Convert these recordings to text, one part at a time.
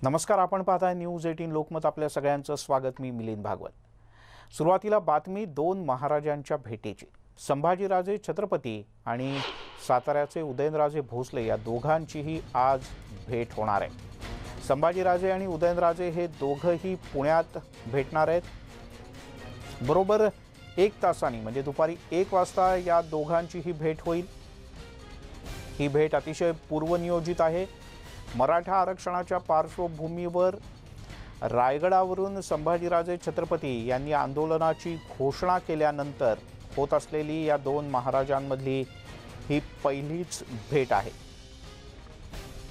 नमस्कार, आपण पाहताय न्यूज 18 लोकमत. आपल्या सगळ्यांचं स्वागत. मी मिलिंद भागवत. सुरुवातीला बातमी दोन महाराजांच्या भेटीची. संभाजीराजे छत्रपती आणि साताऱ्याचे उदयनराजे भोसले या दोघांचीही आज भेट होणार आहे. संभाजीराजे आणि उदयनराजे हे दोघंही पुण्यात भेटणार आहेत. बरोबर 1 तासांनी म्हणजे दुपारी 1 वाजता या दोघांची ही भेट होईल. ही भेट अतिशय पूर्वनियोजित आहे. मराठा आरक्षणाच्या पार्श्वभूमीवर रायगडावरून संभाजीराजे छत्रपती यांनी आंदोलनाची घोषणा केल्यानंतर होत असलेली या दोन महाराजांमधली ही पहिलीच भेट आहे.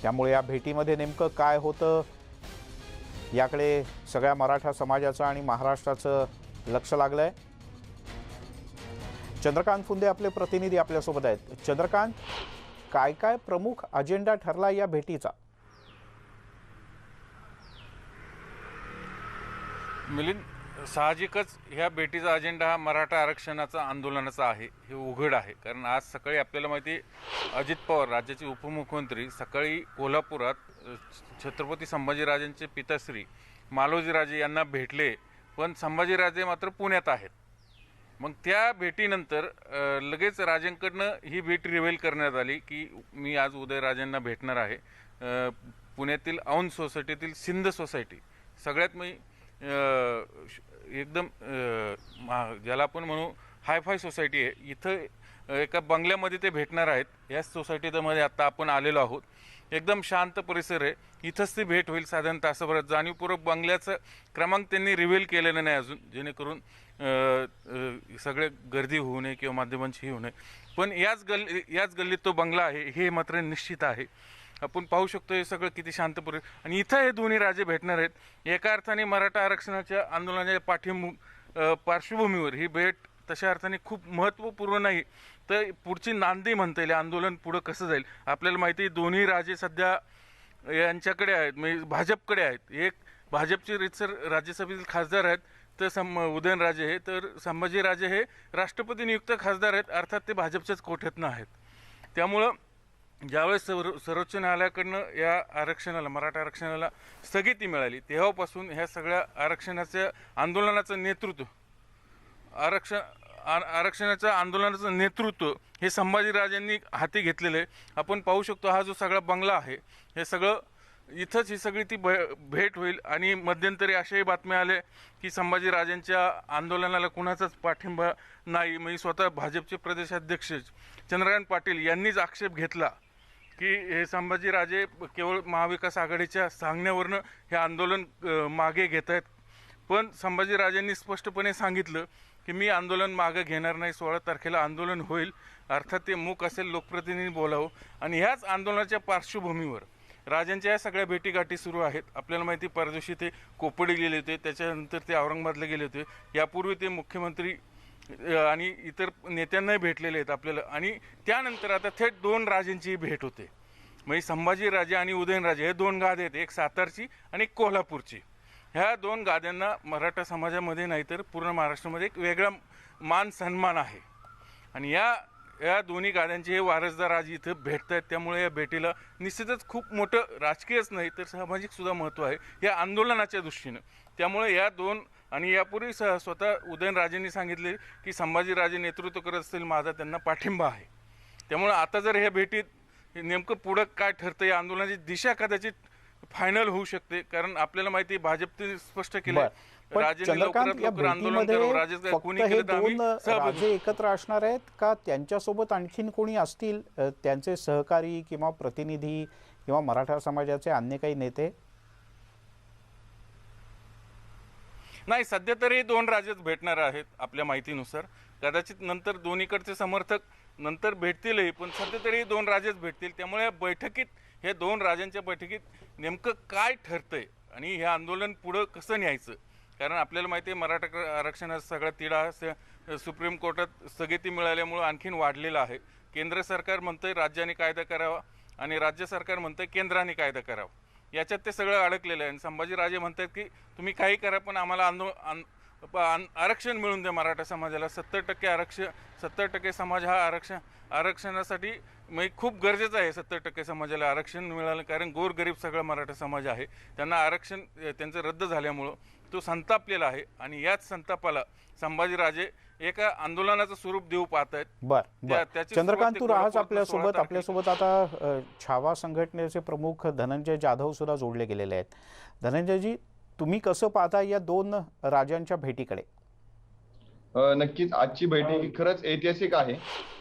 त्यामुळे या भेटीमध्ये नेमकं काय होतं याकडे सगळ्या मराठा समाजाचं आणि महाराष्ट्राचं लक्ष लागलंय. चंद्रकांत फुंदे आपले प्रतिनिधी आपल्यासोबत आहेत. चंद्रकांत, काय काय प्रमुख अजेंडा ठरला या भेटीचा? मिलिंद, साहजिकच ह्या भेटीचा अजेंडा हा मराठा आरक्षणाचा आंदोलनाचा आहे, हे उघड आहे. कारण आज सकाळी आपल्याला माहिती, अजित पवार राज्याचे उपमुख्यमंत्री सकाळी कोल्हापुरात छत्रपती संभाजीराजांचे पिताश्री मालोजीराजे यांना भेटले, पण संभाजीराजे मात्र पुण्यात आहेत. मग त्या भेटीनंतर लगेच राजांकडनं ही भेट रिव्हील करण्यात आली की मी आज उदयराजांना भेटणार आहे. पुण्यातील औंध सोसायटीतील सिंध सोसायटी, सगळ्यात मी एकदम ज्याला आपण म्हणू हायफाय सोसायटी आहे, इथं एका बंगल्यामध्ये ते भेटणार आहेत. याच सोसायटीमध्ये आता आपण आलेलो आहोत. एकदम शांत परिसर आहे, इथंच ती भेट होईल साधारण तासाभरात. जाणीवपूर्वक बंगल्याचं क्रमांक त्यांनी रिव्हील केलेलं नाही अजून, जेणेकरून सगळे गर्दी होऊ नये किंवा माध्यमांची होऊ नये. पण याच गल्लीत तो बंगला आहे हे मात्र निश्चित आहे. आपण पाहू शकतो हे सगळं किती शांत परिसर. आणि इथं हे दोन्ही राजे भेटणार आहेत. एका अर्थाने मराठा आरक्षणाच्या आंदोलनाच्या पार्श्वभूमीवर ही भेट तशा अर्थाने खूप महत्त्वपूर्ण नाही, तर पुढची नांदी म्हणता येईल. आंदोलन पुढं कसं जाईल आपल्याला माहिती. दोन्ही राजे सध्या यांच्याकडे आहेत, म्हणजे भाजपकडे आहेत. एक भाजपचे रीतसर राज्यसभेतील खासदार आहेत, तर उदयनराजे हे, तर संभाजीराजे हे राष्ट्रपती नियुक्त खासदार आहेत, अर्थात ते भाजपच्याच कोठ्यातनं आहेत. त्यामुळं ज्यावेळेस सर्वोच्च न्यायालयाकडनं या आरक्षणाला, मराठा आरक्षणाला स्थगिती मिळाली, तेव्हापासून ह्या सगळ्या आरक्षणाच्या आंदोलनाचं नेतृत्व आरक्षणाच्या आंदोलनाचं नेतृत्व हे संभाजीराजांनी हाती घेतलेलं आहे. आपण पाहू शकतो हा जो सगळा बंगला आहे, हे सगळं इथंच ही सगळी ती भेट होईल. आणि मध्यंतरी अशाही बातम्या आल्या की संभाजीराजांच्या आंदोलनाला कुणाचाच पाठिंबा नाही. म्हणजे स्वतः भाजपचे प्रदेशाध्यक्ष चंद्रकांत पाटील यांनीच आक्षेप घेतला की हे संभाजीराजे केवळ महाविकास आघाडीच्या सांगण्यावरनं हे आंदोलन मागे घेत आहेत. पण संभाजीराजांनी स्पष्टपणे सांगितलं की मी आंदोलन मागे घेणार नाही. 16 तारखेला आंदोलन होईल, अर्थात ते मूक असेल, लोकप्रतिनिधी बोलावं. आणि ह्याच आंदोलनाच्या पार्श्वभूमीवर राजांच्या या सगळ्या भेटीगाठी सुरू आहेत. आपल्याला माहिती, परदिवशी ते कोपडी गेले होते, त्याच्यानंतर ते औरंगाबादला गेले होते. यापूर्वी ते मुख्यमंत्री आणि इतर नेत्यांनाही भेटलेले आहेत आपल्याला. आणि त्यानंतर आता थेट दोन राजांचीही भेट होते. म्हणजे संभाजीराजे आणि उदयनराजे हे दोन गादे आहेत, एक सातारची आणि एक कोल्हापूरची. ह्या दोन गाद्यांना मराठा समाजामध्ये नाही तर पूर्ण महाराष्ट्रामध्ये एक वेगळा मान सन्मान आहे. आणि या दोन्ही गाद्यांचे हे वारसदार आज इथं भेटत आहेत. त्यामुळे या भेटीला निश्चितच खूप मोठं राजकीयच नाही तर सामाजिक सुद्धा महत्त्व आहे या आंदोलनाच्या दृष्टीनं. त्यामुळे या दोन, आणि यापूर्वी स्वतः उदयनराजेंनी सांगितले की संभाजीराजे नेतृत्व करत असतील, माझा त्यांना पाठिंबा आहे. त्यामुळे आता जर ह्या भेटीत नेमकं पुढं काय ठरतं, या आंदोलनाची दिशा कदाचित फायनल होऊ शकते. कारण आपल्याला माहिती, भाजपने स्पष्ट केलं चंद्रकांत, या भेटीमध्ये फक्त हे दोन राजे एकत्र असणार आहेत का त्यांच्यासोबत आणखीन कोणी असतील, त्यांचे सहकारी किंवा प्रतिनिधी किंवा मराठा समाजाचे अन्य काही नेते? नाही, सध्या तरी दोन राजेच भेटणार आहेत आपल्या माहितीनुसार. कदाचित नंतर दोन्हीकडचे समर्थक नंतर भेटतीलही, पण सध्या तरी दोन राजेच भेटतील. त्यामुळे या बैठकीत, हे दोन राजांच्या बैठकीत नेमकं काय ठरतंय आणि हे आंदोलन पुढं कसं न्यायचं. कारण आपल्याला माहिती आहे, मराठा आरक्षणाचा सगळा तिढा सुप्रीम कोर्टात स्थगिती मिळाल्यामुळं आणखीन वाढलेला आहे. केंद्र सरकार म्हणतंय राज्याने कायदा करावा आणि राज्य सरकार म्हणतंय केंद्राने कायदा करावा. याच्यात ते सगळं अडकलेलं आहे. आणि संभाजीराजे म्हणतात की तुम्ही काही करा, पण आम्हाला आरक्षण मिळून द्या मराठा समाजाला. 70% समाज हा आरक्षणासाठी मग खूप गरजेचं आहे 70% समाजाला आरक्षण मिळालं, कारण गोरगरीब सगळा मराठा समाज आहे, त्यांना आरक्षण त्यांचं रद्द झाल्यामुळं तो संतापलेला आहे आणि याच संतापाला संभाजीराजे एका आंदोलनाचं स्वरूप देऊ पाहत आहेत. बर त्याची चंद्रकांत, तू सुरुवात राहाच 16 आपल्यासोबत आता छावा संघटनेचे प्रमुख धनंजय जाधव सुद्धा जोडले गेलेले आहेत. धनंजयजी, तुम्ही कसं पाहता या दोन राजांच्या भेटीकडे? नक्कीच आजची बैठक ही खरंच ऐतिहासिक आहे.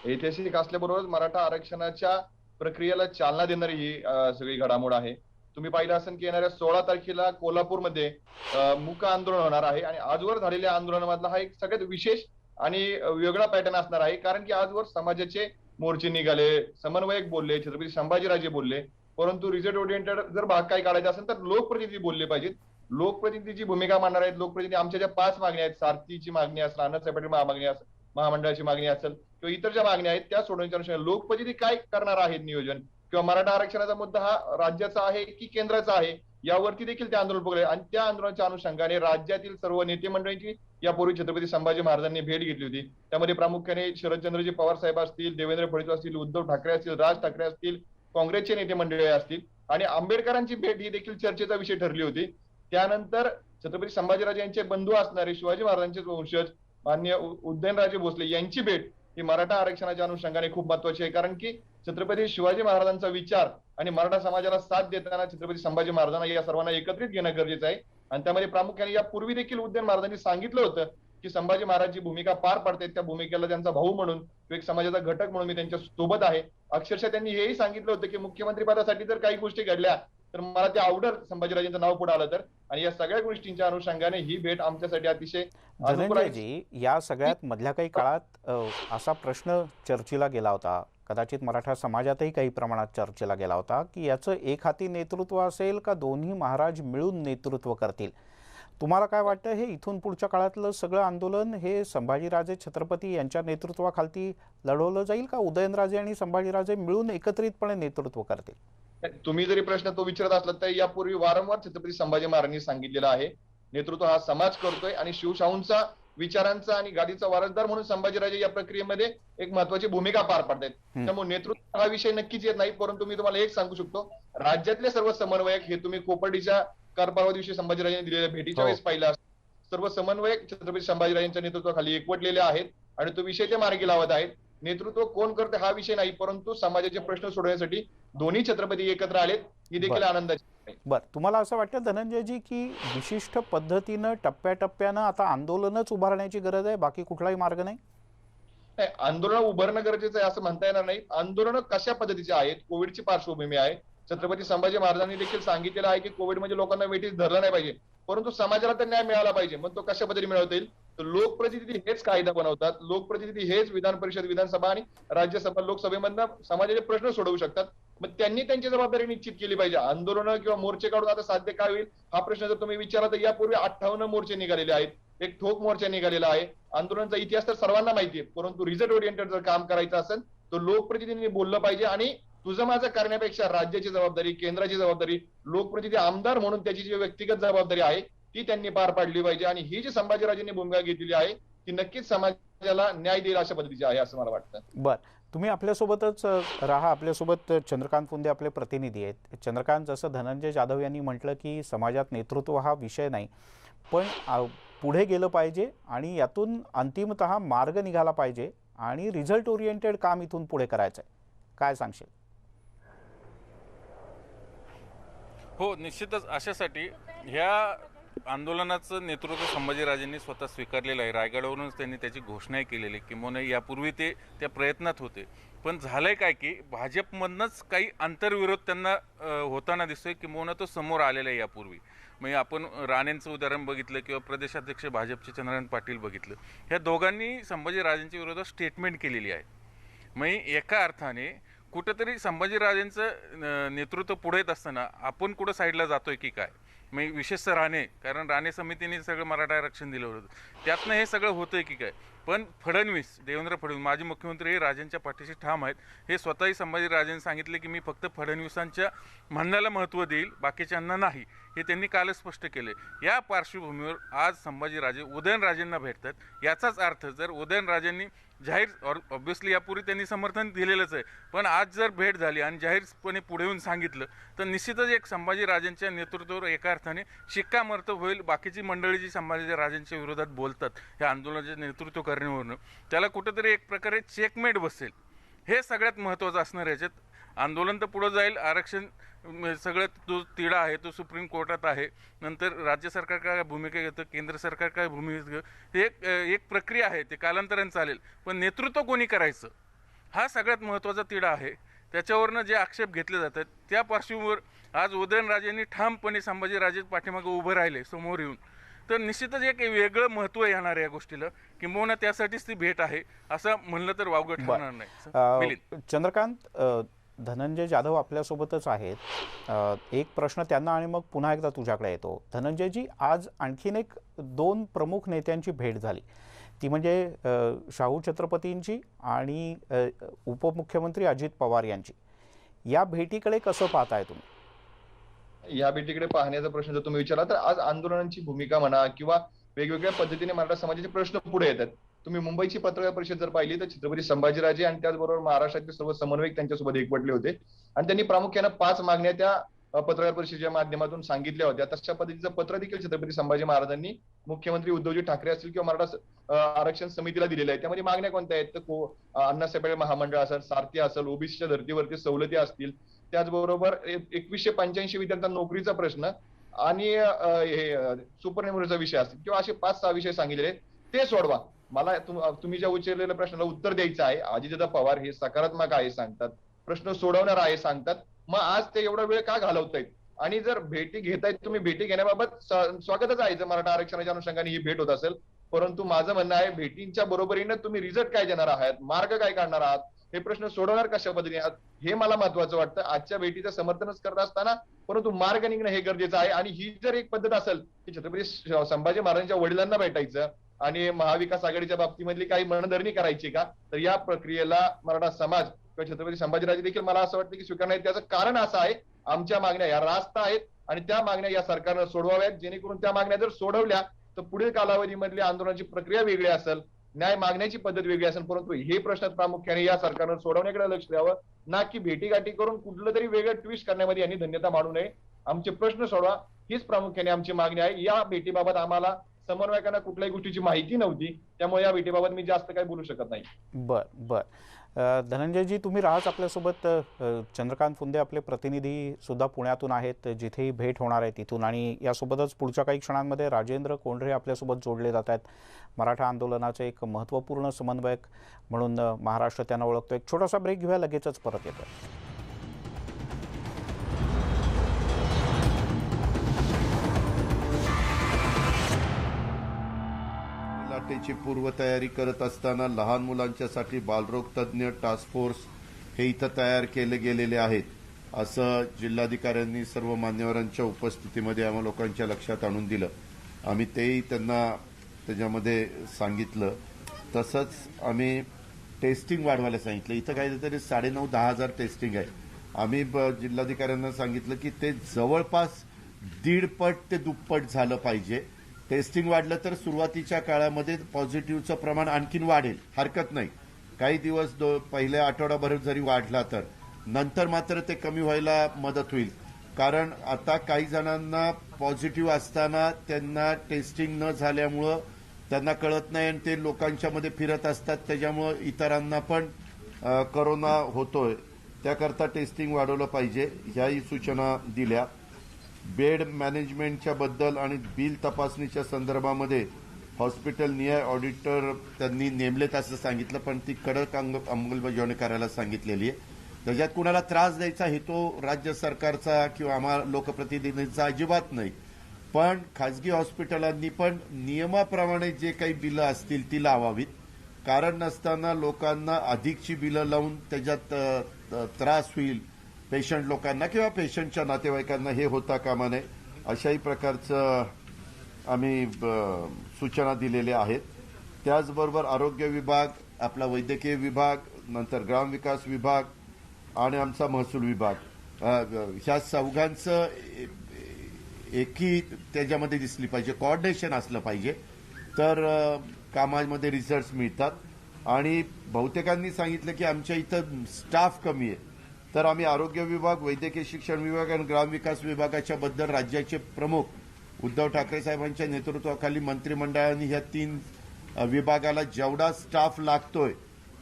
ऐतिहासिक असल्याबरोबरच मराठा आरक्षणाच्या प्रक्रियेला चालना देणारी ही सगळी घडामोड आहे. तुम्ही पाहिलं असेल की येणाऱ्या 16 तारखेला कोल्हापूरमध्ये मूक आंदोलन होणार आहे आणि आजवर झालेल्या आंदोलनामधला हा एक सगळ्यात विशेष आणि वेगळा पॅटर्न असणार आहे. कारण की आजवर समाजाचे मोर्चे निघाले, समन्वयक बोलले, छत्रपती संभाजीराजे बोलले, परंतु रिझल्ट ओरिएंटेड जर भाग काय काढायचा असेल तर लोकप्रतिनिधी बोलले पाहिजेत. लोकप्रतिनिधीची भूमिका मांडणार आहेत. लोकप्रतिनिधी आमच्या ज्या 5 मागण्या आहेत, सारथीची मागणी असेल, अण्णासाहेब मागणी असेल, महामंडळाची मागणी असेल किंवा इतर ज्या मागण्या आहेत त्या सोडवण्याच्या अनुषंगाने लोकप्रतिनिधी काय करणार आहेत नियोजन, किंवा मराठा आरक्षणाचा मुद्दा हा राज्याचा आहे की केंद्राचा आहे यावरती देखील ते आंदोलन बघले. आणि त्या आंदोलनाच्या अनुषंगाने राज्यातील सर्व नेते मंडळींची यापूर्वी छत्रपती संभाजी महाराजांनी भेट घेतली होती. त्यामध्ये प्रामुख्याने शरदचंद्रजी पवार साहेब असतील, देवेंद्र फडणवीस असतील, उद्धव ठाकरे असतील, राज ठाकरे असतील, काँग्रेसचे नेते मंडळी असतील आणि आंबेडकरांची भेट ही देखील चर्चेचा विषय ठरली होती. त्यानंतर छत्रपती संभाजीराजे यांचे बंधू असणारे शिवाजी महाराजांचे वंशज माननीय उदयनराजे भोसले यांची भेट ही मराठा आरक्षणाच्या अनुषंगाने खूप महत्वाची आहे. कारण की छत्रपती शिवाजी महाराजांचा विचार आणि मराठा समाजाला साथ देताना छत्रपती संभाजी महाराजांना या सर्वांना एकत्रित घेणं गरजेचं आहे. आणि त्यामध्ये प्रामुख्याने यापूर्वी देखील उदयन महाराजांनी सांगितलं होतं की संभाजी महाराज जी भूमिका पार पाडतात त्या भूमिकेला त्यांचा भाऊ म्हणून, एक समाजाचा घटक म्हणून मी त्यांच्या सोबत आहे. अक्षरशः त्यांनी हेही सांगितलं होतं की मुख्यमंत्री पदासाठी जर काही गोष्टी घडल्या तर मला ते आवडेल संभाजीराजेंचं नाव पुढे आलं तर. आणि या सगळ्या गोष्टींच्या अनुषंगाने ही भेट आमच्यासाठी अतिशय धनंजयजी, या सगळ्यात मधल्या काही काळात असा प्रश्न चर्चेला गेला होता, कदाचित मराठा समाजातही काही प्रमाणात चर्चेला गेला होता, की याचं एक हाती नेतृत्व असेल का दोन्ही महाराज मिळून नेतृत्व करतील. तुम्हाला काय वाटतं, हे इथून पुढच्या काळातलं सगळं आंदोलन हे संभाजीराजे छत्रपती यांच्या नेतृत्वाखाली लढवलं जाईल का उदयनराजे आणि संभाजीराजे मिळून एकत्रितपणे नेतृत्व करतील? तुम्ही जरी प्रश्न तो विचारत असला तर यापूर्वी वारंवार छत्रपती संभाजी महाराजांनी सांगितलेलं आहे, नेतृत्व हा समाज करतोय आणि शिवशाहूंचा विचारांचा आणि गादीचा वारसदार म्हणून संभाजीराजे या प्रक्रियेमध्ये एक महत्वाची भूमिका पार पाडतायत. त्यामुळे नेतृत्व हा विषय नक्कीच येत नाही. परंतु मी तुम्हाला एक सांगू शकतो, राज्यातले सर्व समन्वयक हे तुम्ही कोपर्डीच्या काल परवा दिवशी संभाजीराजांनी दिलेल्या भेटीच्या वेळेस पाहिलं, सर्व समन्वयक छत्रपती संभाजीराजांच्या नेतृत्वाखाली एकवटलेले आहेत आणि तो विषय ते मार्गी लावत आहेत. नेतृत्व कोण करते हा विषय नाही, परंतु समाजाचे प्रश्न सोडवण्यासाठी दोन्ही छत्रपती एकत्र आलेत ही देखील आनंदाची आहे. बरं, तुम्हाला असं वाटतं धनंजयजी की विशिष्ट पद्धतीनं टप्प्याटप्प्यानं आता आंदोलनच उभारण्याची गरज आहे, बाकी कुठलाही मार्ग नाही? नाही, आंदोलन उभारणं गरजेचं आहे असं म्हणता येणार नाही. आंदोलन कशा पद्धतीचे आहेत, कोविडची पार्श्वभूमी आहे. छत्रपती संभाजी महाराजांनी देखील सांगितलेलं आहे की कोविड म्हणजे लोकांना वेठीस धरलं नाही पाहिजे, परंतु समाजाला तर न्याय मिळाला पाहिजे. मग तो कशा पद्धतीने मिळवता येईल, तर लोकप्रतिनिधी हेच कायदा बनवतात, लोकप्रतिनिधी हेच विधान परिषद, विधानसभा आणि राज्यसभा, लोकसभेमधनं समाजाचे प्रश्न सोडवू शकतात. मग त्यांनी त्यांची जबाबदारी निश्चित केली पाहिजे. आंदोलनं किंवा मोर्चे काढून आता साध्य काय होईल हा प्रश्न जर तुम्ही विचारला तर यापूर्वी 58 मोर्चे निघालेले आहेत, एक ठोक मोर्चा निघालेला आहे. आंदोलनाचा इतिहास तर सर्वांना माहिती आहे, परंतु रिझल्ट ओरिएंटेड जर काम करायचं असेल तर लोकप्रतिनिधींनी बोललं पाहिजे. आणि तुझं माझं करण्यापेक्षा राज्याची जबाबदारी, केंद्राची जबाबदारी, लोकप्रतिनिधी आमदार म्हणून त्याची जी व्यक्तिगत जबाबदारी आहे ती त्यांनी पार पाडली पाहिजे. आणि ही जी संभाजीराजेंनी भूमिका घेतलेली आहे ती नक्कीच समाजाला न्याय देईल अशा पद्धतीची आहे असं मला वाटतं. बर, तुम्ही आपल्यासोबतच राहा. आपल्यासोबत चंद्रकांत फुंदे आपले प्रतिनिधी आहेत. चंद्रकांत, जसं धनंजय जाधव यांनी म्हटलं की समाजात नेतृत्व हा विषय नाही, पण पुढे गेलं पाहिजे आणि यातून अंतिमतः मार्ग निघाला पाहिजे आणि रिझल्ट ओरिएंटेड काम इथून पुढे करायचं आहे. काय सांगशील? हो, निश्चितच अशासाठी ह्या आंदोलनाचं नेतृत्व संभाजीराजेंनी स्वतः स्वीकारलेलं आहे. रायगडावरूनच त्यांनी त्याची घोषणाही केलेली, किंवा यापूर्वी ते त्या प्रयत्नात होते. पण झालंय काय की भाजपमधनंच काही आंतरविरोध त्यांना होताना दिसतोय, किंवा तो समोर आलेला आहे यापूर्वी. म्हणजे आपण राणेंचं उदाहरण बघितलं किंवा प्रदेशाध्यक्ष भाजपचे चंद्रकांत पाटील बघितलं, ह्या दोघांनी संभाजीराजेंच्या विरोधात स्टेटमेंट केलेली आहे. म्हणजे एका अर्थाने कुठंतरी संभाजीराजेंचं नेतृत्व पुढे येत असताना आपण कुठं साईडला जातोय की काय, म्हणजे विशेषतः राणे, कारण राणे समितीने सगळं मराठा आरक्षण दिलं होतं, त्यातनं हे सगळं होतंय की काय. पण फडणवीस, देवेंद्र फडणवीस माजी मुख्यमंत्री हे राजांच्या पाठीशी ठाम आहेत. हे स्वतःही संभाजीराजेंनी सांगितले की मी फक्त फडणवीसांच्या म्हणण्याला महत्त्व देईल, बाकीच्यांना नाही, हे त्यांनी कालच स्पष्ट केले. या पार्श्वभूमीवर आज संभाजीराजे उदयनराजेंना भेटतात. याचाच अर्थ जर उदयनराजेंनी जाहीर ऑब्व्हियसली यापूर्वी त्यांनी समर्थन दिलेलंच आहे, पण आज जर भेट झाली आणि जाहीरपणे पुढे येऊन सांगितलं तर निश्चितच एक संभाजीराजांच्या नेतृत्वावर एका अर्थाने शिक्कामोर्तब होईल. बाकीची मंडळी जी संभाजीराजांच्या विरोधात बोलतात या आंदोलनाचे नेतृत्व करण्यावरून, त्याला कुठेतरी एक प्रकारे चेकमेट बसेल. हे सगळ्यात महत्त्वाचं असणार. याच्यात आंदोलन तर पुढं जाईल, आरक्षण सगळं जो तिढा आहे तो सुप्रीम कोर्टात आहे, नंतर राज्य सरकार काय भूमिका घेतं, केंद्र सरकार काय भूमिका घेतं, हे एक प्रक्रिया आहे, ते कालांतराने चालेल. पण नेतृत्व कोणी करायचं हा सगळ्यात महत्त्वाचा तिढा आहे. त्याच्यावरनं जे आक्षेप घेतले जातात त्या पार्श्वभूमीवर आज उदयनराजेंनी ठामपणे संभाजीराजे पाठीमागे उभं राहिले समोर येऊन, तर निश्चितच एक वेगळं महत्त्व येणार आहे या गोष्टीला, किंबहुना त्यासाठीच ती भेट आहे असं म्हणलं तर वावगं ठरणार नाही. चंद्रकांत, धनंजय जाधव आपल्यासोबतच आहेत. एक प्रश्न त्यांना आणि मग पुन्हा एकदा तुझ्याकडे येतो. धनंजयजी, आज आणखीन एक 2 प्रमुख नेत्यांची भेट झाली, ती म्हणजे शाहू छत्रपतींची आणि उपमुख्यमंत्री अजित पवार यांची. या भेटीकडे कसं पाहताय तुम्ही? या भेटीकडे पाहण्याचा प्रश्न जर तुम्ही विचारला तर आज आंदोलनांची भूमिका म्हणा किंवा वेगवेगळ्या पद्धतीने मराठा समाजाचे प्रश्न पुढे येतात. तुम्ही मुंबईची पत्रकार परिषद जर पाहिली तर छत्रपती संभाजीराजे आणि त्याचबरोबर महाराष्ट्रातील सर्व समन्वयक त्यांच्यासोबत एकवटले होते आणि त्यांनी प्रामुख्याने 5 मागण्या त्या पत्रकार परिषदेच्या माध्यमातून सांगितल्या होत्या. तशा पद्धतीचं पत्र देखील छत्रपती संभाजी महाराजांनी मुख्यमंत्री उद्धवजी ठाकरे असतील किंवा मराठा आरक्षण समितीला दिलेलं आहे. त्यामध्ये मागण्या कोणत्या आहेत तर अण्णासाहेब महामंडळ असेल, सारथी असेल, ओबीसीच्या धर्तीवरती सवलती असतील, त्याचबरोबर 2185 विद्यार्थ्यांना नोकरीचा प्रश्न आणि हे सुपरन्युमरीचा विषय असतील किंवा असे 5-6 विषय सांगितलेले ते सोडवा. मला तुम्ही ज्या उच्चारलेल्या प्रश्नाला उत्तर द्यायचं आहे. अजितदादा पवार हे सकारात्मक आहे सांगतात, प्रश्न सोडवणार आहे सांगतात, मग आज ते एवढा वेळ का घालवतायत? आणि जर भेटी घेतायत तुम्ही, भेटी घेण्याबाबत स्वागतच आहे जर मराठा आरक्षणाच्या अनुषंगाने ही भेट होत असेल. परंतु माझं म्हणणं आहे भेटींच्या बरोबरीनं तुम्ही रिझल्ट काय देणार आहात, मार्ग काय काढणार आहात, हे प्रश्न सोडवणार कशा पद्धतीने आहात, हे मला महत्वाचं वाटतं. आजच्या भेटीचं समर्थनच करत असताना परंतु मार्ग निघणं हे गरजेचं आहे. आणि ही जर एक पद्धत असेल की छत्रपती संभाजी महाराजांच्या वडिलांना भेटायचं आणि महाविकास आघाडीच्या बाबतीमधली काही मनधरणी करायची का, तर या प्रक्रियेला मराठा समाज किंवा छत्रपती संभाजीराजे देखील मला असं वाटतं की स्वीकारणार. त्याचं कारण असं आहे, आमच्या मागण्या या रास्त आहेत आणि त्या मागण्या या सरकारनं सोडवाव्यात, जेणेकरून त्या मागण्या जर सोडवल्या तर पुढील कालावधीमधली आंदोलनाची प्रक्रिया वेगळी असेल, न्याय मागण्याची पद्धत वेगळी असेल. परंतु हे प्रश्न प्रामुख्याने या सरकारनं सोडवण्याकडे लक्ष द्यावं, ना की भेटीगाठी करून कुठलं तरी वेगळं ट्विस्ट करण्यामध्ये यांनी धन्यता मानू नये. आमचे प्रश्न सोडवा हीच प्रामुख्याने आमची मागणी आहे. या भेटीबाबत आम्हाला समन्वयकांना कुठल्याही गोष्टीची माहिती नव्हती, त्यामुळे या भेटीबाबत मी जास्त काही बोलू शकत नाही. बर. धनंजयजी, तुम्ही राहाच आपल्यासोबत. चंद्रकांत फुंदे आपले प्रतिनिधी सुद्धा पुण्यातून आहेत, जिथेही भेट होणार आहे तिथून. आणि यासोबतच पुढच्या काही क्षणांमध्ये राजेंद्र कोंढरे आपल्यासोबत जोडले जात आहेत. मराठा आंदोलनाचे एक महत्त्वपूर्ण समन्वयक म्हणून महाराष्ट्र त्यांना ओळखतो. एक छोटासा ब्रेक घेऊया, लगेचच परत येतो. लाटेची पूर्वतयारी करत असताना लहान मुलांच्यासाठी बालरोग तज्ज्ञ टास्क फोर्स हे इथं तयार केले गेलेले आहेत, असं जिल्हाधिकाऱ्यांनी सर्व मान्यवरांच्या उपस्थितीमध्ये आम्हा लोकांच्या लक्षात आणून दिलं. आम्ही तेही त्यांना त्याच्यामध्ये सांगितलं. तसंच आम्ही टेस्टिंग वाढवायला सांगितलं. इथं काहीतरी 9,5-10 हजार टेस्टिंग आहे. आम्ही जिल्हाधिकाऱ्यांना सांगितलं की ते जवळपास 1.5 पट ते 2 पट झालं पाहिजे. टेस्टिंग वाढलं तर सुरुवातीच्या काळामध्ये पॉझिटिव्हचं प्रमाण आणखीन वाढेल, हरकत नाही. काही दिवस पहिल्या आठवडाभर जरी वाढला तर नंतर मात्र ते कमी व्हायला मदत होईल. कारण आता काही जणांना पॉझिटिव्ह असताना त्यांना टेस्टिंग न झाल्यामुळं त्यांना कळत नाही आणि ते लोकांच्या मध्ये फिरत असतात, त्याच्यामुळं इतरांना पण करोना होतोय. त्याकरता टेस्टिंग वाढवलं पाहिजे, ह्याही सूचना दिल्या. बेड मॅनेजमेंटच्या बद्दल आणि बिल तपासणीच्या संदर्भामध्ये हॉस्पिटल निहाय ऑडिटर त्यांनी नेमलेत असं सांगितलं, पण ती कडक अंमलबजावणी करायला सांगितलेली आहे. त्याच्यात कुणाला त्रास द्यायचा हेतू राज्य सरकारचा किंवा आम्हाला लोकप्रतिनिधींचा अजिबात नाही. पण खाजगी हॉस्पिटलांनी पण नियमाप्रमाणे जे काही बिलं असतील ती लावावीत. कारण नसताना लोकांना अधिकची बिलं लावून त्याच्यात त्रास होईल पेशंट लोकांना किंवा पेशंटच्या नातेवाईकांना, हे होता कामा नये. अशाही प्रकारचं आम्ही सूचना दिलेल्या आहेत. त्याचबरोबर आरोग्य विभाग, आपला वैद्यकीय विभाग, नंतर ग्रामविकास विभाग आणि आमचा महसूल विभाग, ह्या चौघांचं एकी त्याच्यामध्ये दिसली पाहिजे, कोऑर्डिनेशन असलं पाहिजे, तर कामामध्ये रिझल्ट मिळतात. आणि बहुतेकांनी सांगितलं की आमच्या इथं स्टाफ कमी आहे. तर आम्ही आरोग्य विभाग, वैद्यकीय शिक्षण विभाग आणि ग्रामविकास विभागाच्या बद्दल राज्याचे प्रमुख उद्धव ठाकरे साहेबांच्या नेतृत्वाखाली मंत्रिमंडळाने ह्या 3 विभागाला जेवढा स्टाफ लागतोय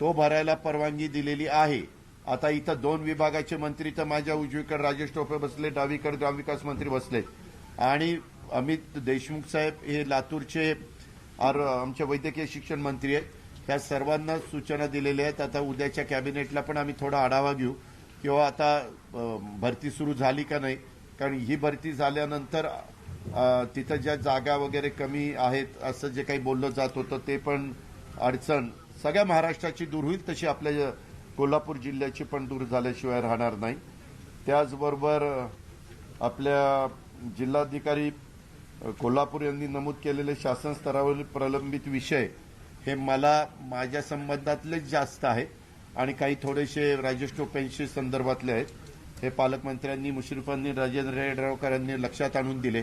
तो भरायला परवानगी दिलेली आहे. आता इथं 2 विभागाचे मंत्री तर माझ्या उजवीकडे राजेश टोपे बसले, डावीकडे ग्रामविकास मंत्री बसले आणि अमित देशमुख साहेब हे लातूरचे आमचे वैद्यकीय शिक्षण मंत्री आहेत. त्या सर्वांना सूचना दिलेल्या आहेत. आता उद्याच्या कॅबिनेटला पण आम्ही थोडा आढावा घेऊ किंवा आता भरती सुरू झाली का नाही, कारण ही भरती झाल्यानंतर तिथं ज्या जागा वगैरे कमी आहेत असं जे काही बोललं जात होतं ते पण अडचण सगळ्या महाराष्ट्राची दूर होईल, तशी आपल्या कोल्हापूर जिल्ह्याची पण दूर झाल्याशिवाय राहणार नाही. त्याचबरोबर आपल्या जिल्हाधिकारी कोल्हापूर यांनी नमूद केलेले शासन स्तरावरील प्रलंबित विषय हे मला माझ्या संबंधातलेच जास्त आहे आणि काही थोडेसे राजेश टोपेंशी संदर्भातले आहेत. हे पालकमंत्र्यांनी, मुश्रीफांनी, राजेंद्र रेड्डीकरांनी लक्षात आणून दिले.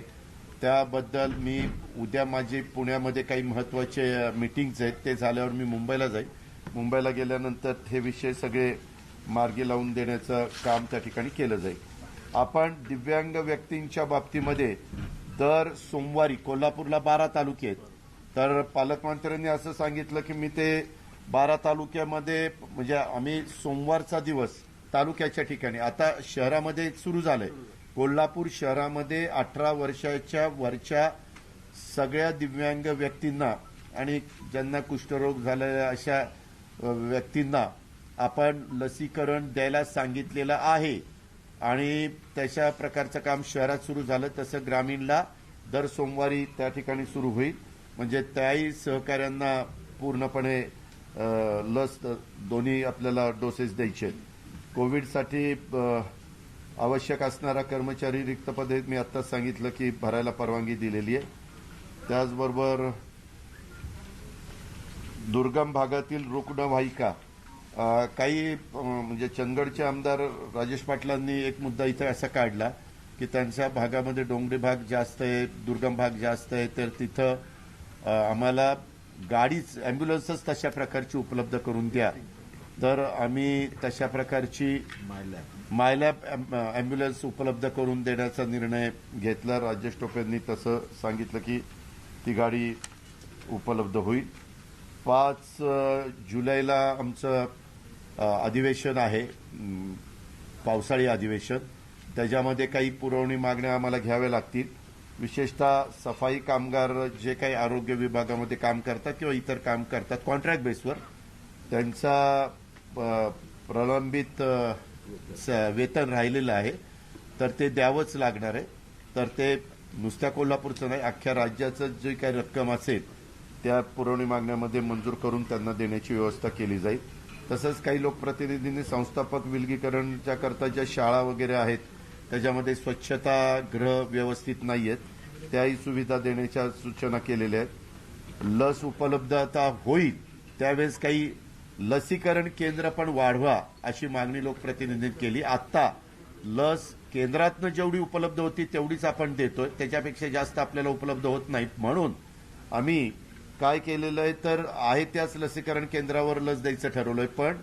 त्याबद्दल मी उद्या माझे पुण्यामध्ये काही महत्त्वाचे मीटिंग्स आहेत, ते झाल्यावर मी मुंबईला जाईल. मुंबईला गेल्यानंतर हे विषय सगळे मार्गी लावून देण्याचं काम त्या ठिकाणी केलं जाईल. आपण दिव्यांग व्यक्तींच्या बाबतीमध्ये दर सोमवारी कोल्हापूरला 12 तालुके आहेत. तर पालकमंत्र्यांनी असं सांगितलं की मी ते 12 तालुक्यामध्ये म्हणजे आम्ही सोमवारचा दिवस तालुक्याच्या ठिकाणी, आता शहरामध्ये सुरू झालंय. कोल्हापूर शहरामध्ये 18 वर्षाच्या वरच्या सगळ्या दिव्यांग व्यक्तींना आणि ज्यांना कुष्ठरोग झालेल्या अशा व्यक्तींना आपण लसीकरण द्यायला सांगितलेलं आहे आणि तशा प्रकारचं काम शहरात सुरू झालं. तसं ग्रामीणला दर सोमवारी त्या ठिकाणी सुरू होईल. म्हणजे त्याही सहकाऱ्यांना पूर्णपणे लस दोन्ही आपल्याला डोसेस द्यायचे आहेत. कोविडसाठी आवश्यक असणारा कर्मचारी रिक्त पदे मी आत्ताच सांगितलं की भरायला परवानगी दिलेली आहे. त्याचबरोबर दुर्गम भागातील रुग्णवाहिका काही म्हणजे चंदगडचे आमदार राजेश पाटलांनी एक मुद्दा इथे असा काढला की त्यांच्या भागामध्ये डोंगरी भाग जास्त आहे, दुर्गम भाग जास्त आहे, तर तिथं आम्हाला गाडीच ॲम्ब्युलन्सच तशा प्रकारची उपलब्ध करून द्या. तर आम्ही तशा प्रकारची मायलॅब ॲम्ब्युलन्स उपलब्ध करून देण्याचा निर्णय घेतला. राजेश टोपेंनी तसं सांगितलं की ती गाडी उपलब्ध होईल. 5 जुलैला आमचं अधिवेशन आहे, पावसाळी अधिवेशन. त्याच्यामध्ये काही पुरवणी मागण्या आम्हाला घ्याव्या लागतील. विशेषतः सफाई कामगार जे काही आरोग्य विभागामध्ये काम करतात किंवा इतर काम करतात कॉन्ट्रॅक्ट बेसवर, त्यांचा प्रलंबित वेतन राहिलेलं आहे, तर ते द्यावंच लागणार आहे. तर ते नुसत्या कोल्हापूरचं नाही, अख्ख्या राज्याचं जे काही रक्कम असेल त्या पुरवणी मागण्यामध्ये मंजूर करून त्यांना देण्याची व्यवस्था केली जाईल. तसंच काही लोकप्रतिनिधींनी संस्थापक विलगीकरणच्या करता ज्या शाळा वगैरे आहेत त्याच्यामध्ये स्वच्छतागृह व्यवस्थित नाही आहेत, त्याही सुविधा देण्याच्या सूचना केलेल्या आहेत. लस उपलब्धता होईल त्यावेळेस काही लसीकरण केंद्र पण वाढवा अशी मागणी लोकप्रतिनिधींनी केली. आत्ता लस केंद्रातनं जेवढी उपलब्ध होती तेवढीच आपण देतोय, त्याच्यापेक्षा जास्त आपल्याला उपलब्ध होत नाही. म्हणून आम्ही काय केलेलं आहे तर आहे त्याच लसीकरण केंद्रावर लस द्यायचं ठरवलंय. पण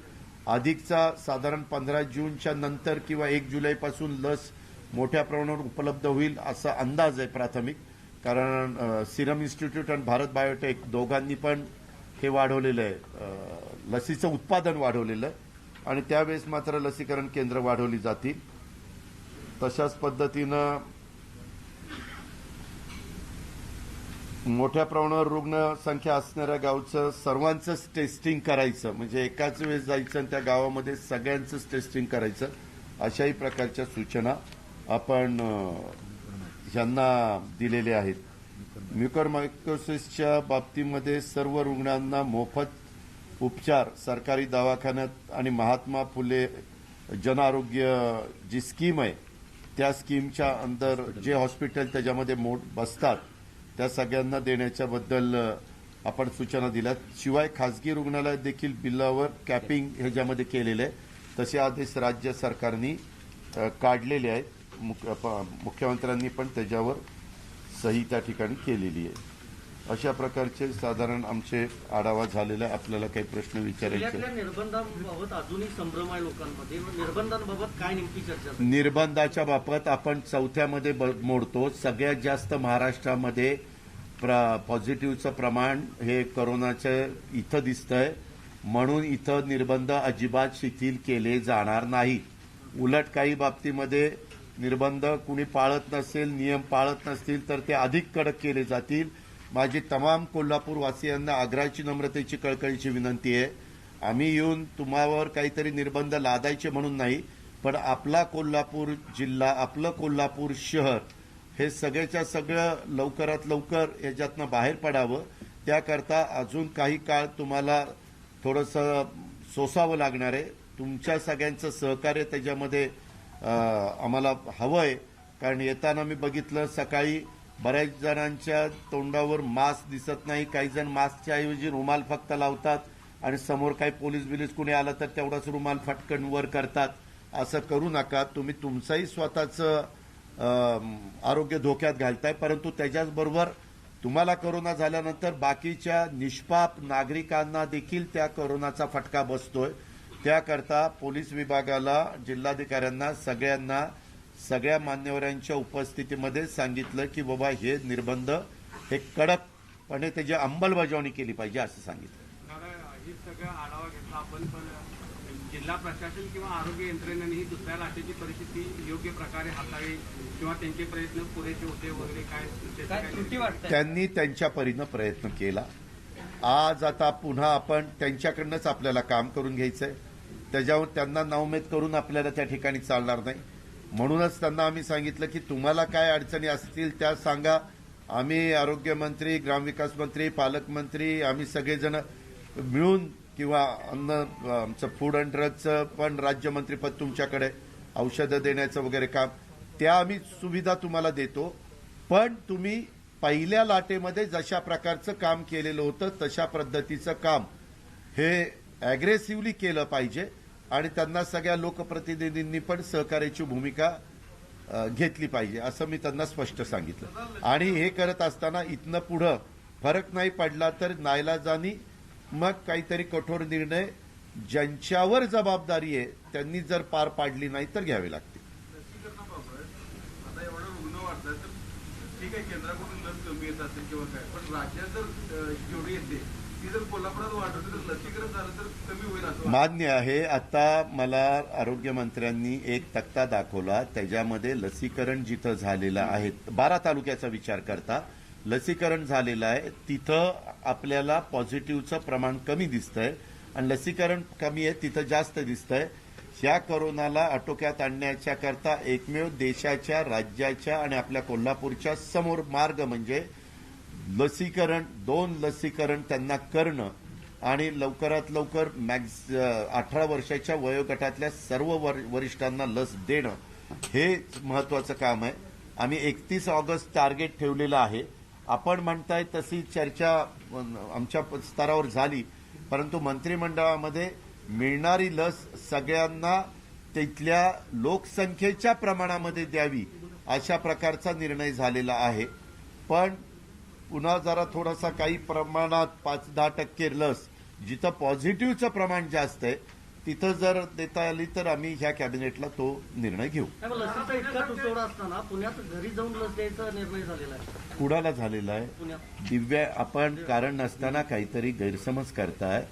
अधिकचा साधारण 15 जूनच्या नंतर किंवा 1 जुलैपासून लस मोठ्या प्रमाणावर उपलब्ध होईल असा अंदाज आहे प्राथमिक. कारण सिरम इन्स्टिट्यूट आणि भारत बायोटेक दोघांनी पण हे वाढवलेलं आहे, लसीचं उत्पादन वाढवलेलं आहे आणि त्यावेळेस मात्र लसीकरण केंद्र वाढवली जातील. तशाच पद्धतीनं मोठ्या प्रमाणावर रुग्णसंख्या असणाऱ्या गावचं सर्वांचंच टेस्टिंग करायचं, म्हणजे एकाच वेळेस जायचं आणि त्या गावामध्ये सगळ्यांचंच टेस्टिंग करायचं, अशाही प्रकारच्या सूचना आपण यांना दिलेल्या आहेत. म्युकरमायकोसिसच्या बाबतीमध्ये सर्व रुग्णांना मोफत उपचार सरकारी दवाखान्यात आणि महात्मा फुले जन आरोग्य जी स्कीम आहे त्या स्कीमच्या अंदर जे हॉस्पिटल त्याच्यामध्ये बसतात त्या सगळ्यांना देण्याच्या बद्दल आपण सूचना दिल्यात. शिवाय खासगी रुग्णालयात देखील बिलावर कॅपिंग ह्याच्यामध्ये केलेलं आहे. तसे आदेश राज्य सरकारने काढलेले आहेत. मुख्यमंत्र्यांनी पण त्याच्यावर सही त्या ठिकाणी केलेली आहे. अशा प्रकारचे साधारण आमचे आढावा झालेला आहे. आपल्याला काही प्रश्न विचारायचे? जिल्ह्यातल्या निर्बंधांबाबत अजूनही संभ्रम आहे लोकांमध्ये. निर्बंधांबाबत काय नेमकी चर्चा झाली? निर्बंधाच्या बाबत आपण चौथ्यामध्ये मोडतो. सगळ्यात जास्त महाराष्ट्रामध्ये पॉझिटिव्हचं प्रमाण हे कोरोनाचं इथं दिसतंय, म्हणून इथं निर्बंध अजिबात शिथिल केले जाणार नाही. उलट काही बाबतीमध्ये निर्बंध कुणी पाळत नसेल, नियम पाळत नसतील तर ते अधिक कडक केले जातील. माझी तमाम कोल्हापूर वासियांना आग्रहाची, नम्रतेची, कळकळीची विनंती आहे. आम्ही येऊन तुम्हावर काहीतरी निर्बंध लादायचे म्हणून नाही, पण आपला कोल्हापूर जिल्हा, आपलं कोल्हापूर शहर हे सगळ्याच्या सगळं लवकरात लवकर याच्यातनं बाहेर पडावं. त्याकरता अजून काही काळ तुम्हाला थोडंसं सोसावं लागणार आहे. तुमच्या सगळ्यांचं सहकार्य त्याच्यामध्ये आम्हाला हवं आहे. कारण येताना मी बघितलं सकाळी बऱ्याच जणांच्या तोंडावर मास्क दिसत नाही. काही जण मास्कच्या ऐवजी रुमाल फक्त लावतात आणि समोर काही पोलीस बिलीस कुणी आलं तर तेवढाच रुमाल फटकन वर करतात. असं करू नका. तुम्ही तुमचंही स्वतःचं आरोग्य धोक्यात घालताय, परंतु त्याच्याचबरोबर तुम्हाला कोरोना झाल्यानंतर बाकीच्या निष्पाप नागरिकांना देखील त्या कोरोनाचा फटका बसतोय. त्याकरता पोलीस विभागाला, जिल्हाधिकाऱ्यांना, सगळ्यांना, सगळ्या मान्यवरांच्या उपस्थितीमध्ये सांगितलं की बाबा हे निर्बंध हे कडकपणे त्याची अंमलबजावणी केली पाहिजे असं सांगितलं. दादा, हे सगळं आढावा घेतला आपण, पण जिल्हा प्रशासन किंवा आरोग्य यंत्रणेने ही दुसऱ्या लाटेची परिस्थिती योग्य प्रकारे हाताळी किंवा त्यांचे प्रयत्न पुरेसे होते वगैरे काय त्रुटी वाटते? त्यांनी त्यांच्या परीनं प्रयत्न केला. आज आता पुन्हा आपण त्यांच्याकडनंच आपल्याला काम करून घ्यायचंय. त्याच्यावर त्यांना नाउमेद करून आपल्याला त्या ठिकाणी चालणार नाही. म्हणूनच त्यांना आम्ही सांगितलं की तुम्हाला काय अडचणी असतील त्या सांगा. आम्ही आरोग्यमंत्री, ग्रामविकास मंत्री, पालकमंत्री, आम्ही सगळेजण मिळून, किंवा अन्न, आमचं फूड अँड ड्रगचं पण राज्यमंत्रीपद तुमच्याकडे, औषधं देण्याचं वगैरे काम, त्या आम्ही सुविधा तुम्हाला देतो. पण तुम्ही पहिल्या लाटेमध्ये जशा प्रकारचं काम केलेलं होतं तशा पद्धतीचं काम हे अग्रेसिव्हली केलं पाहिजे आणि त्यांना सगळ्या लोकप्रतिनिधींनी पण सहकार्याची भूमिका घेतली पाहिजे असं मी त्यांना स्पष्ट सांगितलं. आणि हे करत असताना इथनं पुढं फरक नाही पडला तर नाईलाजानी मग काहीतरी कठोर निर्णय ज्यांच्यावर जबाबदारी आहे त्यांनी जर पार पाडली नाही तर घ्यावे लागतील. आता एवढं रुग्ण वाढतात तर ठीक आहे, केंद्राकडून लस कमी येत असेल किंवा काय, पण राज्यात जर जेवढी येते ती जर कोल्हापुरात वाढवली तर लसीकरण झालं तर कमी होईल असं मान्य आहे. आता मला आरोग्यमंत्र्यांनी एक तक्ता दाखवला, त्याच्यामध्ये लसीकरण जिथं झालेलं आहे 12 तालुक्याचा विचार करता लसीकरण झालेलं आहे तिथं आपल्याला पॉझिटिव्हचं प्रमाण कमी दिसतंय आणि लसीकरण कमी आहे तिथं जास्त दिसतंय. ह्या कोरोनाला आटोक्यात आणण्याच्या करता एकमेव देशाच्या, राज्याच्या आणि आपल्या कोल्हापूरच्या समोर मार्ग म्हणजे लसीकरण. 2 लसीकरण त्यांना करणं आणि लवकरात लवकर 18 वर्षाच्या वयोगटातल्या सर्व वरिष्ठांना लस देणं हे महत्वाचं काम आहे. आम्ही 31 ऑगस्ट टार्गेट ठेवलेलं आहे. आपण म्हणताय तशी चर्चा आमच्या स्तरावर झाली, परंतु मंत्रिमंडळामध्ये मिळणारी लस सगळ्यांना तिथल्या लोकसंख्येच्या प्रमाणामध्ये द्यावी अशा प्रकारचा निर्णय झालेला आहे. पण पुन्हा जरा थोडासा काही प्रमाणात 5-10% लस जिथं पॉझिटिव्हचं प्रमाण जास्त आहे तिथं जर देता आली तर आम्ही ह्या कॅबिनेटला तो निर्णय घेऊ. लसीचा इतका तुटवडा असताना पुण्यात घरी जाऊन लस द्यायचा निर्णय झालेला आहे. कुणाला झालेला आहे? पुण्यात आपण कारण नसताना काहीतरी गैरसमज करताय.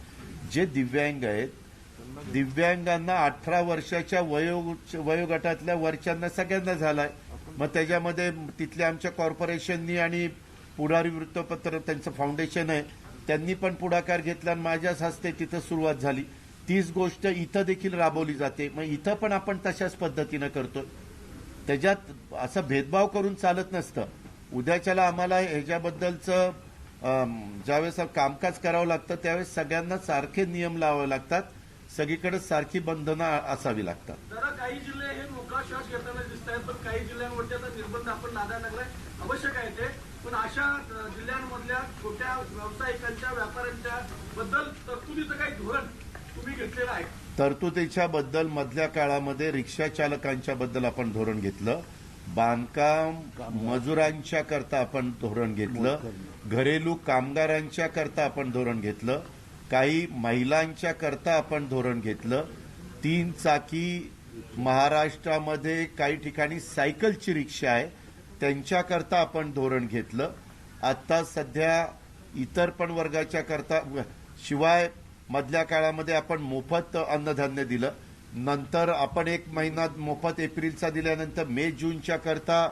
जे दिव्यांग आहेत, दिव्यांगांना 18 वर्षाच्या वयोगटातल्या वरच्यांना सगळ्यांना झालाय. मग त्याच्यामध्ये तिथल्या आमच्या कॉर्पोरेशननी आणि पुढारी वृत्तपत्र त्यांचं फाउंडेशन आहे त्यांनी पण पुढाकार घेतला आणि माझ्याच हस्ते तिथं सुरुवात झाली. तीच गोष्ट इथं देखील राबवली जाते. मग इथं पण आपण तशाच पद्धतीनं करतोय. त्याच्यात असं भेदभाव करून चालत नसतं. उद्याच्याला आम्हाला ह्याच्याबद्दलचं ज्यावेळेस कामकाज करावं लागतं त्यावेळेस सगळ्यांना सारखे नियम लावावे लागतात, सगळीकडे सारखी बंधनं असावी लागतात. जरा काही जिल्हे हे मोकळा श्वास घेताना दिसत आहेत, पण काही जिल्ह्यांवरती आता निर्बंध आपण लादायला लागलाय. आवश्यक आहे ते, पण अशा जिल्ह्यांमधल्या छोट्या व्यावसायिकांच्या, व्यापाऱ्यांच्या बद्दल तरतुदीचं काही धोरण तुम्ही घेतलेलं आहे? तरतुदीच्या बद्दल मधल्या काळामध्ये रिक्षा चालकांच्या बद्दल आपण धोरण घेतलं. बांधकाम मजुरांच्या करता आपण धोरण घेतलं, घरेलू कामगारांच्या करता आपण धोरण घेतलं, काही महिलांच्या करता आपण धोरण घेतलं, 3 चाकी महाराष्ट्रामध्ये काही ठिकाणी सायकलची रिक्षा आहे त्यांच्याकरता आपण धोरण घेतलं. आता सध्या इतर पण वर्गाच्या करता, शिवाय मधल्या काळामध्ये आपण मोफत अन्नधान्य दिलं, नंतर आपण 1 महिना मोफत एप्रिलचा दिल्यानंतर मे जूनच्या करता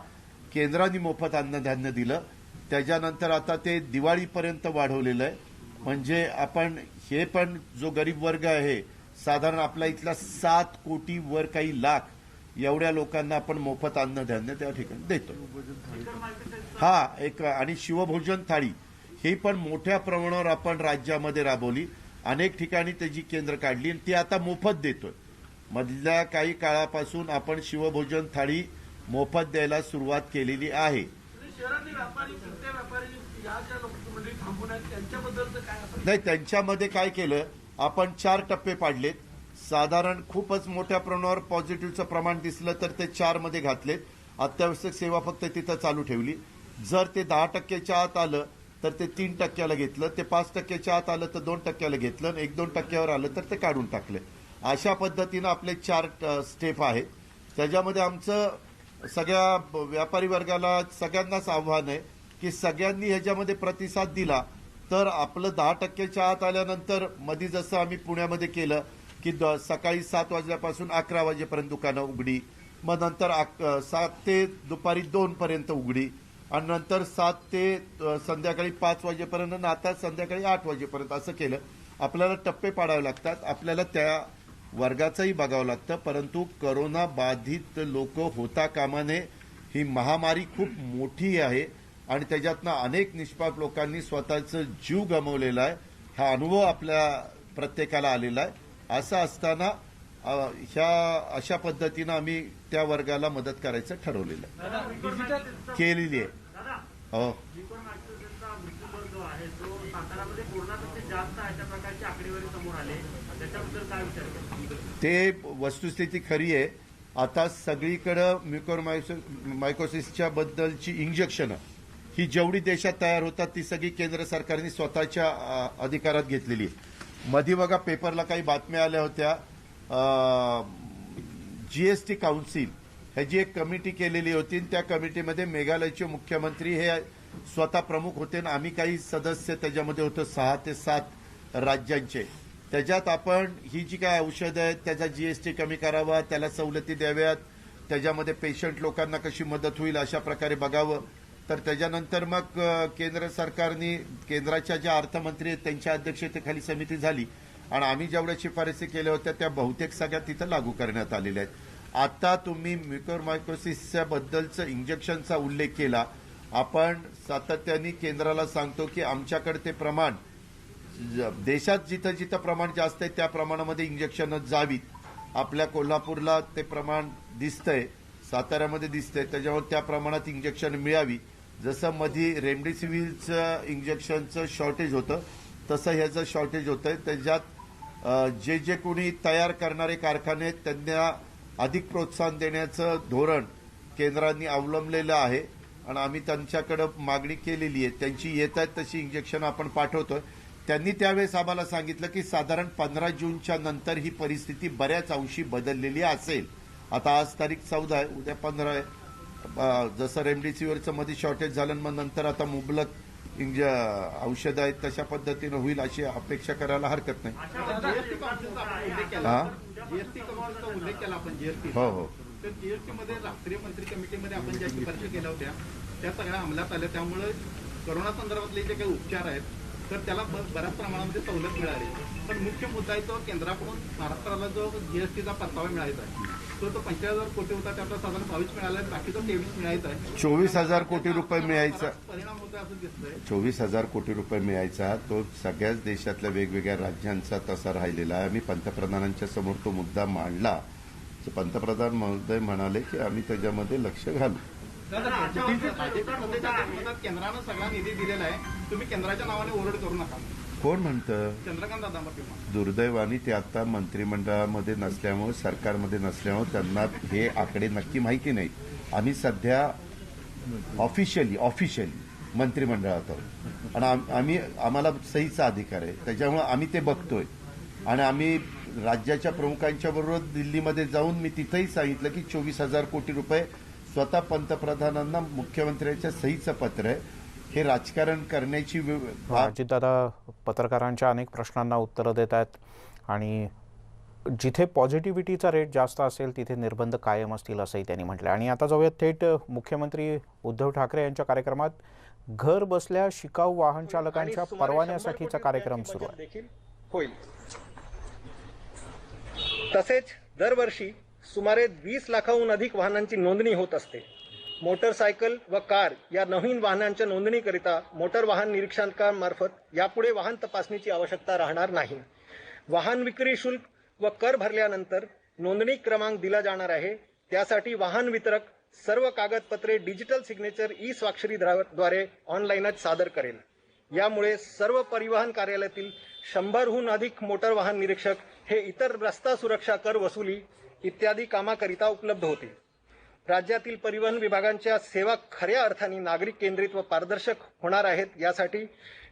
केंद्राने मोफत अन्नधान्य दिलं, त्याच्यानंतर आता ते दिवाळीपर्यंत वाढवलेलं आहे. म्हणजे आपण हे पण जो गरीब वर्ग आहे साधारण आपल्या इथला 7 कोटी वर काही लाख एवढ्या लोकांना आपण मोफत अन्नधान्य त्या ठिकाणी देतो. हा एक, आणि शिवभोजन थाळी ही पण मोठ्या प्रमाणावर आपण राज्यामध्ये राबवली, अनेक ठिकाणी त्याची केंद्र काढली आणि ती आता मोफत देतोय. मधल्या काही काळापासून आपण शिवभोजन थाळी मोफत द्यायला सुरुवात केलेली आहे. शहरातले व्यापारी, फिरते व्यापारी या ज्या लोक मंडळी थांबून आहेत त्यांच्याबद्दलचं काय असं? नाही, त्यांच्यामध्ये काय केलं आपण 4 टप्पे पाडलेत. साधारण खूपच मोठ्या प्रमाणावर पॉझिटिव्हचं प्रमाण दिसलं तर ते 4 मध्ये घातलेत. अत्यावश्यक सेवा फक्त तिथं चालू ठेवली. जर ते 10% आत आलं तर ते 3% घेतलं, ते 5% आत आलं तर 2% घेतलं आणि 1-2% आलं तर ते काढून टाकले. अशा पद्धतीनं आपले 4 स्टेप आहेत. त्याच्यामध्ये आमचं सगळ्या व्यापारी वर्गाला सगळ्यांनाच आव्हान आहे की सगळ्यांनी ह्याच्यामध्ये प्रतिसाद दिला तर आपलं 10% आत आल्यानंतर मध्ये जसं आम्ही पुण्यामध्ये केलं की सकाळी 7 वाजल्यापासून 11 वाजेपर्यंत दुकानं उघडी, मग नंतर 7 ते दुपारी 2 पर्यंत उघडी, आणि नंतर 7 ते संध्याकाळी 5 वाजेपर्यंत आणि आता संध्याकाळी 8 वाजेपर्यंत असं केलं. आपल्याला टप्पे पाडावे लागतात, आपल्याला त्या वर्गाचंही बघावं लागतं. परंतु करोना बाधित लोक होता कामा नये. ही महामारी खूप मोठी आहे आणि त्याच्यातनं अनेक निष्पाप लोकांनी स्वतःचा जीव गमावलेला आहे. हा अनुभव आपल्या प्रत्येकाला आलेला आहे. असं असताना अशा पद्धतीनं आम्ही त्या वर्गाला मदत करायचं ठरवलेलं आहे, केलेली आहे. हो, जो आहे तो सातारामध्ये कोरोनापेक्षा जास्त आहे त्या प्रकारची आकडेवारी समोर आले, त्याच्याबद्दल काय विचार करतो? ते वस्तुस्थिती खरी आहे. आता सगळीकडं म्युकोरमायकोसिसच्या बद्दलची इंजेक्शनं ही जेवढी देशात तयार होतात ती सगळी केंद्र सरकारने स्वतःच्या अधिकारात घेतलेली आहे. मध्ये बघा पेपरला काही बातम्या आल्या होत्या, जीएसटी काउन्सिल ह्याची एक कमिटी केलेली होती. त्या कमिटीमध्ये मेघालयचे मुख्यमंत्री हे स्वतः प्रमुख होते आणि आम्ही काही सदस्य त्याच्यामध्ये होतो, 6 ते 7 राज्यांचे. त्याच्यात आपण ही जी काय औषधं आहेत त्याचा जीएसटी कमी करावा, त्याला सवलती द्याव्यात, त्याच्यामध्ये पेशंट लोकांना कशी मदत होईल अशा प्रकारे बघावं. तर त्याच्यानंतर मग केंद्र सरकारने, केंद्राच्या ज्या अर्थमंत्री आहेत त्यांच्या अध्यक्षतेखाली समिती झाली आणि आम्ही जेवढ्या शिफारसी केल्या होत्या त्या बहुतेक सगळ्या तिथं लागू करण्यात आलेल्या आहेत. आता तुम्ही म्युकोरमायकोसिसच्या बद्दलचं इंजेक्शनचा उल्लेख केला. आपण सातत्याने केंद्राला सांगतो की आमच्याकडे ते प्रमाण, देशात जिथं जिथं प्रमाण जास्त आहे त्या प्रमाणामध्ये इंजेक्शन जावीत. आपल्या कोल्हापूरला ते प्रमाण दिसतंय, साताऱ्यामध्ये दिसतंय, त्याच्यावर त्या प्रमाणात इंजेक्शन मिळावी. जसं मध्ये रेमडेसिवीरचं इंजेक्शनचं शॉर्टेज होतं तसं ह्याचं शॉर्टेज होतंय. त्याच्यात जे कोणी तयार करणारे कारखाने आहेत त्यांना अधिक प्रोत्साहन देण्याचं धोरण केंद्राने अवलंबलेलं आहे आणि आम्ही त्यांच्याकडे मागणी केलेली आहे. त्यांची येत आहेत तशी इंजेक्शन आपण पाठवतोय. त्यांनी त्यावेळेस आम्हाला सांगितलं की साधारण 15 जूनच्या नंतर ही परिस्थिती बऱ्याच अंशी बदललेली असेल. आता आज तारीख 14 आहे, उद्या 15 आहे. जसं रेमडेसिवीरचं मध्ये शॉर्टेज झालं मग नंतर आता मुबलक औषधं आहेत तशा पद्धतीनं होईल अशी अपेक्षा करायला हरकत नाही. जीएसटी काउन्सिलचा उल्लेख केला आपण, जीएसटी. हो हो, तर जीएसटी मध्ये राष्ट्रीय मंत्री कमिटीमध्ये आपण ज्या शिफारशी केल्या होत्या त्या सगळ्या अंमलात आल्या. त्यामुळे कोरोना संदर्भातले जे काही उपचार आहेत तर त्याला बऱ्याच प्रमाणामध्ये सवलत मिळाली. पण मुख्य मुद्दा आहे तो केंद्राकडून महाराष्ट्राला जो जीएसटीचा परतावा मिळायचा आहे तो 25,000 कोटी होता, त्यातला साधारण 22 मिळाला आहे, बाकीचा 23 मिळायचा आहे. 24,000 कोटी रुपये मिळायचा, परिणाम होतोय असं दिसतंय. 24,000 कोटी रुपये मिळायचा तो सगळ्याच देशातल्या वेगवेगळ्या राज्यांचा तसा राहिलेला आहे. आम्ही पंतप्रधानांच्या समोर तो मुद्दा मांडला. पंतप्रधान महोदय म्हणाले की आम्ही त्याच्यामध्ये लक्ष घालू. केंद्रानं सगळा निधी दिलेला आहे, तुम्ही केंद्राच्या नावाने ओरड करू नका. कोण म्हणतं? चंद्रकांत दादा दुर्दैवाने ते आता मंत्रिमंडळामध्ये नसल्यामुळे, सरकारमध्ये नसल्यामुळे त्यांना हे आकडे नक्की माहिती नाहीत. आम्ही सध्या ऑफिशियली मंत्रिमंडळात आहोत आणि आम्हाला सहीचा अधिकार आहे, त्याच्यामुळे आम्ही ते बघतोय. आणि आम्ही राज्याच्या प्रमुखांच्या बरोबर दिल्लीमध्ये जाऊन मी तिथेही सांगितलं की 24,000 कोटी रुपये स्वतः पंतप्रधानांना मुख्यमंत्र्यांच्या सहीचं पत्र आहे. हे राजकारण करण्याची अजितदादा पत्रकारांच्या अनेक प्रश्नांना उत्तरं देत आहेत आणि जिथे पॉझिटिव्हिटीचा रेट जास्त असेल तिथे निर्बंध कायम असतील असंही त्यांनी म्हटलं. आणि आता जाऊयात थेट मुख्यमंत्री उद्धव ठाकरे यांच्या कार्यक्रमात. घर बसल्या शिकाऊ वाहन चालकांच्या परवान्यासाठीचा कार्यक्रम सुरू आहे. होईल. तसेच दरवर्षी सुमारे 20 लाखाहून अधिक वाहनांची नोंदणी होत असते. मोटरसायकल व कार या नवीन वाहनांच्या नोंदणीकरिता मोटर वाहन निरीक्षकांमार्फत यापुढे वाहन तपासणीची आवश्यकता राहणार नाही. वाहन विक्री शुल्क व कर भरल्यानंतर नोंदणी क्रमांक दिला जाणार आहे. त्यासाठी वाहन वितरक सर्व कागदपत्रे डिजिटल सिग्नेचर ई स्वाक्षरीद्वारे ऑनलाईनच सादर करेल. यामुळे सर्व परिवहन कार्यालयातील 100हून अधिक मोटर वाहन निरीक्षक हे इतर रस्ता सुरक्षा कर वसुली इत्यादी कामाकरिता उपलब्ध होतील. राज्यातील परिवहन विभागांच्या सेवा खऱ्या अर्थाने नागरिक केंद्रित व पारदर्शक होणार आहेत. यासाठी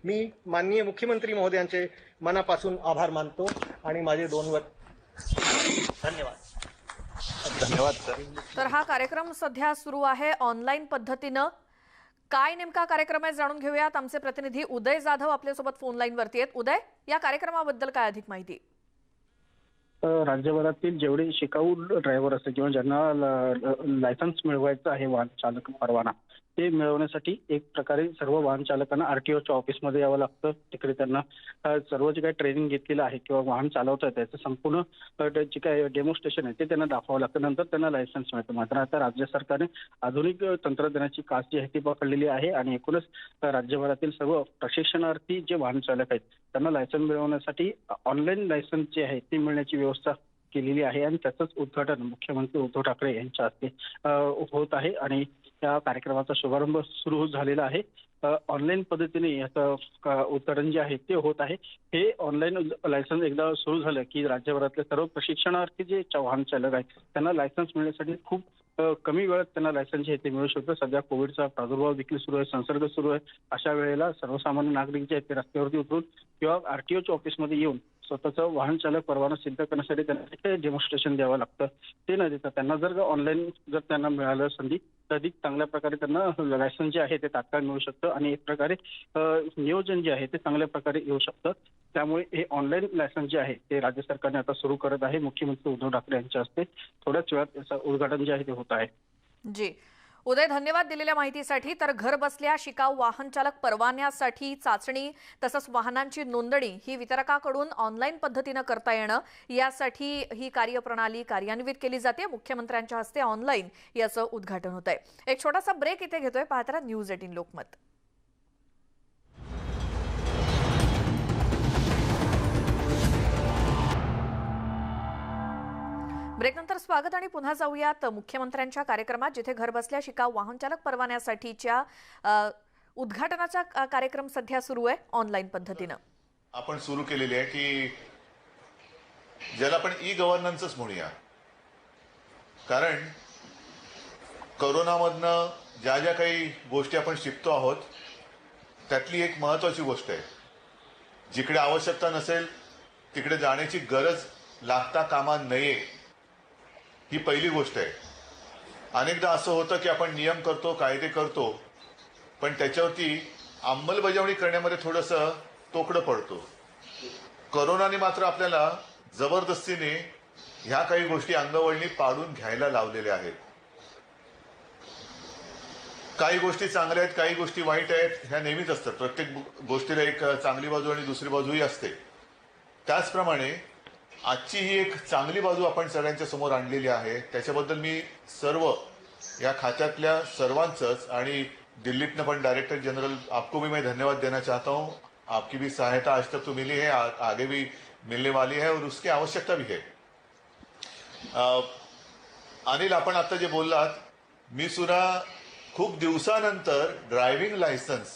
मी माननीय मुख्यमंत्री महोदयांचे मनापासून आभार मानतो आणि माझे 2 धन्यवाद. तर हा कार्यक्रम सध्या सुरू आहे ऑनलाईन पद्धतीनं. काय नेमका कार्यक्रम आहे जाणून घेऊयात. आमचे प्रतिनिधी उदय जाधव आपल्यासोबत फोन लाईन वरती आहेत. उदय, या कार्यक्रमाबद्दल काय अधिक माहिती? राज्यभरातील जेवढे शिकाऊ ड्रायव्हर असतात किंवा ज्यांना लायसन्स मिळवायचं आहे वाहन चालक परवाना, ते मिळवण्यासाठी एक प्रकारे सर्व वाहन चालकांना आरटीओच्या ऑफिसमध्ये यावं लागतं. तिकडे त्यांना सर्व जे काही ट्रेनिंग घेतलेलं आहे किंवा वाहन चालवता येतं त्याचं संपूर्ण जे काही डेमॉन्स्ट्रेशन आहे ते त्यांना दाखवावं लागतं. नंतर त्यांना लायसन्स मिळतं. मात्र आता राज्य सरकारने आधुनिक तंत्रज्ञानाची कास जी आहे ती पकडलेली आहे आणि एकूणच राज्यभरातील सर्व प्रशिक्षणार्थी जे वाहन चालक आहेत त्यांना लायसन्स मिळवण्यासाठी ऑनलाईन लायसन्स जे आहे ती मिळण्याची व्यवस्था केलेली आहे आणि त्याचंच उद्घाटन मुख्यमंत्री उद्धव ठाकरे यांच्या हस्ते होत आहे आणि या कार्यक्रमाचा शुभारंभ सुरू झालेला आहे. ऑनलाईन पद्धतीने याचं उद्घाटन जे आहे ते होत आहे. हे ऑनलाईन लायसन्स एकदा सुरू झालं की राज्यभरातले सर्व प्रशिक्षणार्थी जे वाहन चालक आहेत त्यांना लायसन्स मिळण्यासाठी खूप कमी वेळात त्यांना लायसन्स जे आहे ते मिळू शकतं. सध्या कोविडचा प्रादुर्भाव देखील सुरू आहे, संसर्ग सुरू आहे. अशा वेळेला सर्वसामान्य नागरिक जे आहेत ते रस्त्यावरती उतरून किंवा आरटीओच्या ऑफिसमध्ये येऊन स्वतःचं वाहन चालक परवाना सिद्ध करण्यासाठी त्यांना डेमॉन्स्ट्रेशन द्यावं लागतं. ते न देता त्यांना जर ऑनलाईन जर त्यांना मिळालं संधी तर अधिक चांगल्या प्रकारे त्यांना लायसन्स जे आहे ते तात्काळ मिळू शकतं आणि एक प्रकारे नियोजन जे आहे ते चांगल्या प्रकारे येऊ शकतं. त्यामुळे हे ऑनलाईन लायसन्स जे आहे ते राज्य सरकारने आता सुरू करत आहे. मुख्यमंत्री उद्धव ठाकरे यांच्या हस्ते थोड्याच वेळात याचं उद्घाटन जे आहे ते होत आहे. जी उदय, धन्यवाद दिलेल्या माहितीसाठी. तर घर बसल्या शिकाऊ वाहन चालक परवान्यासाठी चाचणी तसंच वाहनांची नोंदणी ही वितरकाकडून ऑनलाईन पद्धतीनं करता येणं यासाठी ही कार्यप्रणाली कार्यान्वित केली जाते. मुख्यमंत्र्यांच्या हस्ते ऑनलाईन याचं उद्घाटन होत आहे. एक छोटासा ब्रेक इथे घेतोय. पाहत रहा न्यूज 18 लोकमत. ब्रेकनंतर स्वागत आणि पुन्हा जाऊयात मुख्यमंत्र्यांच्या कार्यक्रमात, जिथे घर बसल्या शिकाऊ वाहन चालक परवान्यासाठीच्या उद्घाटनाचा कार्यक्रम सध्या सुरू आहे ऑनलाईन पद्धतीनं. आपण सुरू केलेली आहे की ज्याला आपण ई गव्हर्नन्सच म्हणूया. कारण कोरोनामधनं ज्या ज्या काही गोष्टी आपण शिकतो आहोत त्यातली एक महत्वाची गोष्ट आहे, जिकडे आवश्यकता नसेल तिकडे जाण्याची गरज लागता कामा नये, ही पहिली गोष्ट आहे. अनेकदा असं होतं की आपण नियम करतो, कायदे करतो, पण त्याच्यावरती अंमलबजावणी करण्यामध्ये थोडंसं तोकडं पडतो. कोरोनाने मात्र आपल्याला जबरदस्तीने ह्या काही गोष्टी अंगवळणी पाडून घ्यायला लावलेल्या आहेत. काही गोष्टी चांगल्या आहेत, काही गोष्टी वाईट आहेत, ह्या नेहमीच असतात. प्रत्येक गोष्टीला एक चांगली बाजू आणि दुसरी बाजूही असते. त्याचप्रमाणे आजची ही एक चांगली बाजू आपण सगळ्यांच्या समोर आणलेली आहे. त्याच्याबद्दल मी सर्व या खात्यातल्या सर्वांचंच आणि दिल्लीतनं पण डायरेक्टर जनरल आपको भी मैं धन्यवाद देना चाहता हूँ. आपकी भी सहायता आज तक तो मिली है, आगे भी मिलने वाली है और उसकी आवश्यकता भी है. अनिल, आपण आता जे बोललात, मी सुद्धा खूप दिवसानंतर ड्रायव्हिंग लायसन्स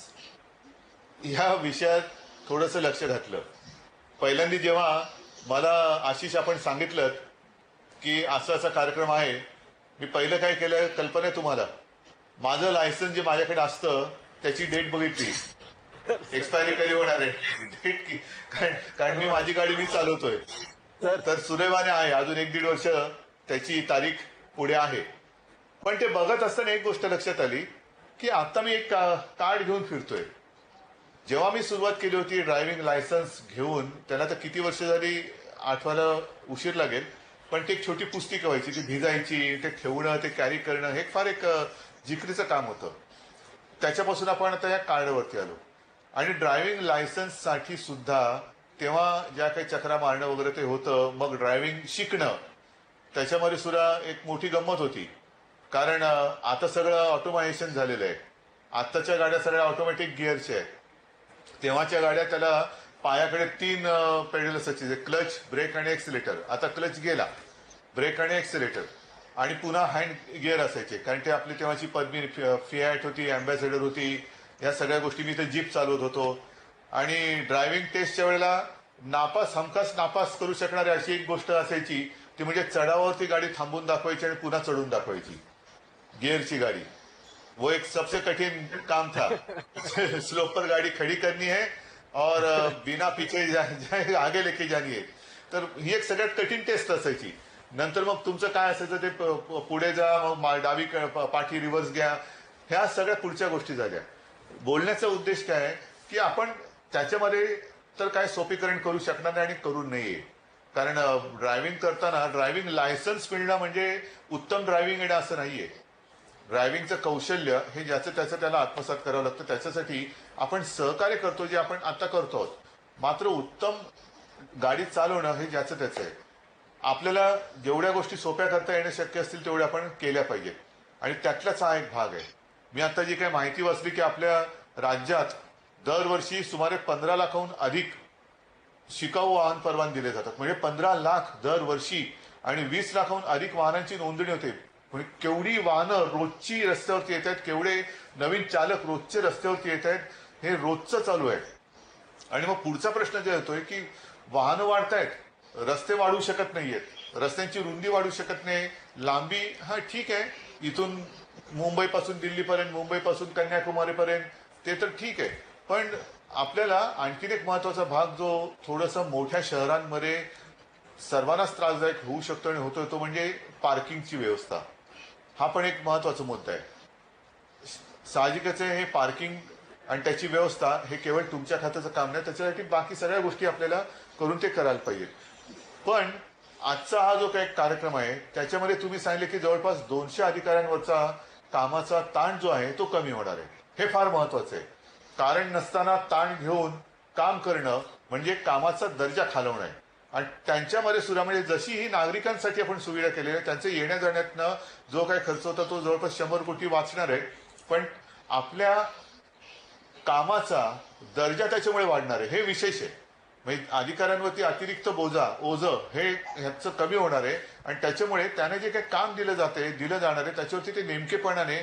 या विषयात थोडंसं लक्ष घातलं. पहिल्यांदा जेव्हा मला आशिष आपण सांगितलं की असा कार्यक्रम आहे, मी पहिलं काय केलं कल्पना आहे तुम्हाला? माझं लायसन्स जे माझ्याकडे असतं त्याची डेट बघितली, एक्सपायरी कधी होणार आहे डेट की, कारण मी माझी गाडी मी चालवतोय. तर सुदैवाने आहे अजून 1-1.5 वर्ष त्याची तारीख पुढे आहे. पण ते बघत असताना एक गोष्ट लक्षात आली की आता मी एक कार्ड घेऊन फिरतोय. जेव्हा मी सुरुवात केली होती ड्रायव्हिंग लायसन्स घेऊन, त्याला तर किती वर्ष झाली आठवायला उशीर लागेल, पण ती एक छोटी पुस्तिका व्हायची, ती भिजायची, ते ठेवणं, ते कॅरी करणं, हे फार एक जिकरीचं काम होतं. त्याच्यापासून आपण आता या कार्डवरती आलो. आणि ड्रायव्हिंग लायसन्ससाठी सुद्धा तेव्हा ज्या काही चक्रा मारणं वगैरे ते होतं, मग ड्रायव्हिंग शिकणं, त्याच्यामध्ये सुद्धा एक मोठी गंमत होती. कारण आता सगळं ऑटोमायझेशन झालेलं आहे. आत्ताच्या गाड्या सगळ्या ऑटोमॅटिक गिअरच्या आहेत. तेव्हाच्या गाड्या त्याला पायाकडे 3 पेडल असायचे, क्लच, ब्रेक आणि एक्सिलेटर. आता क्लच गेला, ब्रेक आणि एक्सिलेटर, आणि पुन्हा हँड गिअर असायचे. कारण ते आपली तेव्हाची पद्मी फिॲट होती, अँबॅसेडर होती, या सगळ्या गोष्टी. मी तर जीप चालवत होतो. आणि ड्रायव्हिंग टेस्टच्या वेळेला हमखास नापास करू शकणारी अशी एक गोष्ट असायची, ती म्हणजे चढावावरती गाडी थांबून दाखवायची आणि पुन्हा चढून दाखवायची, गिअरची गाडी. वो एक सबसे कठिन काम था. स्लोप पर गाड़ी खड़ी करनी है और बिना पीछे आगे लेके जानी है. तर ही एक सगळ्यात कठीण टेस्ट असायची. नंतर मग तुमचं काय असायचं ते पुढे जा, मग डावी पाठी रिव्हर्स घ्या, ह्या सगळ्या पुढच्या गोष्टी झाल्या. बोलण्याचा उद्देश काय आहे की आपण त्याच्यामध्ये तर काय सोपीकरण करू शकणार नाही आणि करू नये. कारण ड्रायव्हिंग करताना ड्रायव्हिंग लायसन्स मिळणं म्हणजे उत्तम ड्रायव्हिंग येणं असं नाहीये. ड्रायव्हिंगचं कौशल्य हे ज्याचं त्याचं त्याला आत्मसात करावं लागतं. त्याच्यासाठी आपण सहकार्य करतो, जे आपण आता करतो आहोत. मात्र उत्तम गाडी चालवणं हे ज्याचं त्याचं आहे. आपल्याला जेवढ्या गोष्टी सोप्या करता येणं शक्य असतील तेवढ्या आपण केल्या पाहिजेत, आणि त्यातलाच हा एक भाग आहे. मी आता जी काही माहिती वाचली की आपल्या राज्यात दरवर्षी सुमारे 15 लाखाहून अधिक शिकाऊ वाहन परवाने दिले जातात. म्हणजे 15 लाख दरवर्षी, आणि 20 लाखाहून अधिक वाहनांची नोंदणी होते. म्हणजे केवढी वाहनं रोजची रस्त्यावरती येत आहेत, केवढे नवीन चालक रोजचे रस्त्यावरती येत आहेत, हे रोजचं चालू आहे. आणि मग पुढचा प्रश्न जे येतोय की वाहनं वाढतायत, रस्ते वाढू शकत नाहीयेत, रस्त्यांची रुंदी वाढू शकत नाही, लांबी हा ठीक आहे, इथून मुंबईपासून दिल्लीपर्यंत, मुंबईपासून कन्याकुमारीपर्यंत, ते तर ठीक आहे. पण आपल्याला आणखीन एक महत्वाचा भाग जो थोडासा मोठ्या शहरांमध्ये सर्वांनाच त्रासदायक होऊ शकतो आणि होतोय, तो म्हणजे पार्किंगची व्यवस्था. हा पण एक महत्वाचा मुद्दा आहे. साहजिकच आहे, हे पार्किंग आणि त्याची व्यवस्था हे केवळ तुमच्या खात्याचं काम नाही, त्याच्यासाठी बाकी सगळ्या गोष्टी आपल्याला करून ते करायला पाहिजेत. पण आजचा हा जो काही कार्यक्रम आहे त्याच्यामध्ये तुम्ही सांगितले की जवळपास 200 अधिकाऱ्यांवरचा कामाचा ताण जो आहे तो कमी होणार आहे. हे फार महत्वाचं आहे. कारण नसताना ताण घेऊन काम करणं म्हणजे कामाचा दर्जा खालवणं आहे. आणि त्यांच्यामध्ये सुद्धा म्हणजे जशी ही नागरिकांसाठी आपण सुविधा केलेली आहे, त्यांचे येण्या जाण्यातनं जो काही खर्च होता तो जवळपास 100 कोटी वाचणार आहे. पण आपल्या कामाचा दर्जा त्याच्यामुळे वाढणार आहे, हे विशेष आहे. म्हणजे अधिकाऱ्यांवरती अतिरिक्त ओझं हे ह्याचं कमी होणार आहे. आणि त्याच्यामुळे त्याने जे काही काम दिलं जाणार आहे त्याच्यावरती ते नेमकेपणाने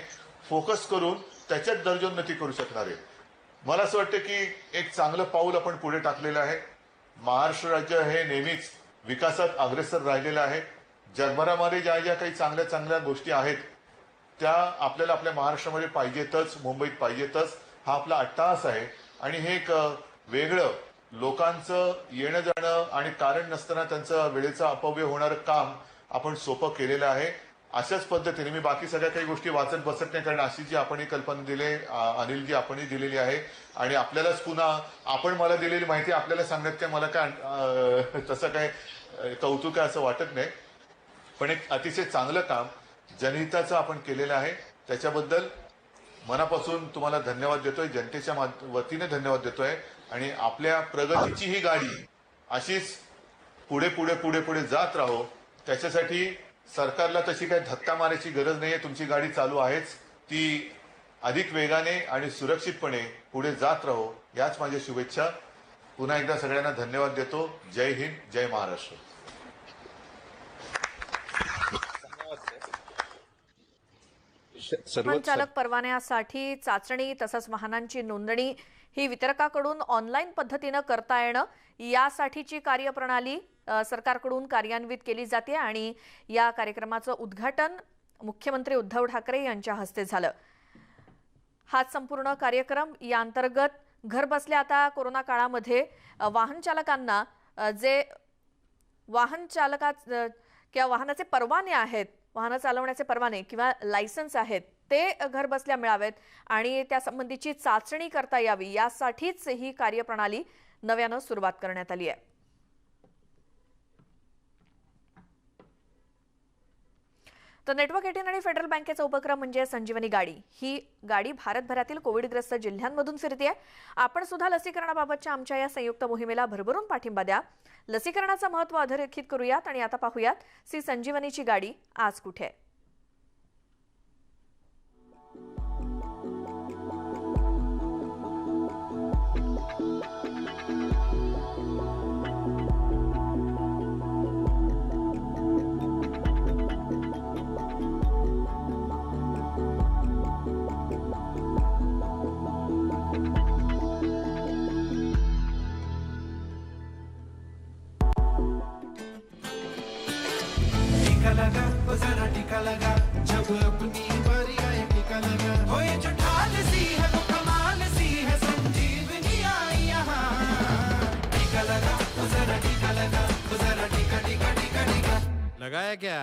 फोकस करून त्याच्यात दर्जोन्नती करू शकणार आहे. मला असं वाटतं की एक चांगलं पाऊल आपण पुढे टाकलेलं आहे. महाराष्ट्र राज्य हे नेहमीच विकासात अग्रेसर राहिलेलं आहे. जगभरामध्ये ज्या ज्या काही चांगल्या चांगल्या गोष्टी आहेत त्या आपल्याला आपल्या महाराष्ट्रामध्ये पाहिजेतच, मुंबईत पाहिजेतच. हा आपला अट्टहास आहे. आणि हे एक वेगळं लोकांचं येणं जाणं आणि कारण नसताना त्यांचं वेळेचं अपव्यय होणारं काम आपण सोपं केलेलं आहे. अशाच पद्धतीने मी बाकी सगळ्या काही गोष्टी वाचत बसत नाही, कारण अशी जी आपणही कल्पना दिली, अनिलजी आपणही दिलेली आहे. आणि आपल्यालाच पुन्हा आपण मला दिलेली माहिती आपल्याला सांगण्यात काय मला काय तसं काय कौतुक आहे असं वाटत नाही. पण एक अतिशय चांगलं काम जनहिताचं आपण केलेलं आहे. त्याच्याबद्दल मनापासून तुम्हाला धन्यवाद देतोय, जनतेच्या वतीने धन्यवाद देतोय. आणि आपल्या प्रगतीची ही गाडी अशीच पुढे पुढे पुढे पुढे जात राहो. त्याच्यासाठी सरकारला तशी काही धक्का मारायची गरज नाहीये. तुमची गाडी चालू आहेच, ती अधिक वेगाने आणि सुरक्षितपणे पुढे जात राहो, याच माझ्या शुभेच्छा. पुन्हा एकदा सगळ्यांना धन्यवाद देतो. जय हिंद, जय महाराष्ट्र. वाहन चालक परवान्यासाठी चाचणी तसंच वाहनांची नोंदणी ही वितरकाकडून ऑनलाईन पद्धतीनं करता येणं यासाठीची कार्यप्रणाली सरकारकडून कार्यान्वित केली जाते आणि या कार्यक्रमाचं उद्घाटन मुख्यमंत्री उद्धव ठाकरे यांच्या हस्ते झालं. हा संपूर्ण कार्यक्रम या अंतर्गत घर बसल्या आता कोरोना काळामध्ये वाहन चालकांना जे वाहन चालकात किंवा वाहनाचे परवाने आहेत, वाहन चालवण्याचे परवाने किंवा लायसन्स आहेत ते घर बसल्या मिळावेत आणि त्या संबंधीची चाचणी करता यावी यासाठीच ही कार्यप्रणाली नव्यानं सुरुवात करण्यात आली आहे. तर नेटवर्क 18 आणि फेडरल बँकेचा उपक्रम म्हणजे संजीवनी गाडी. ही गाडी भारतभरातील कोविडग्रस्त जिल्ह्यांमधून फिरतेय. आपण सुद्धा लसीकरणाबाबतच्या आमच्या या संयुक्त मोहिमेला भरभरून पाठिंबा द्या. लसीकरणाचं महत्त्व अधोरेखित करूयात आणि आता पाहूयात सी संजीवनीची गाडी आज कुठे आहे. जब अपनी बारी आए टिका लगा हो ये जो ढाल सी है वो कमाल सी है संजीवनी आई यहाँ टिका लगा जरा टिका लगा जरा टिका टिका टिका टिका लगाया क्या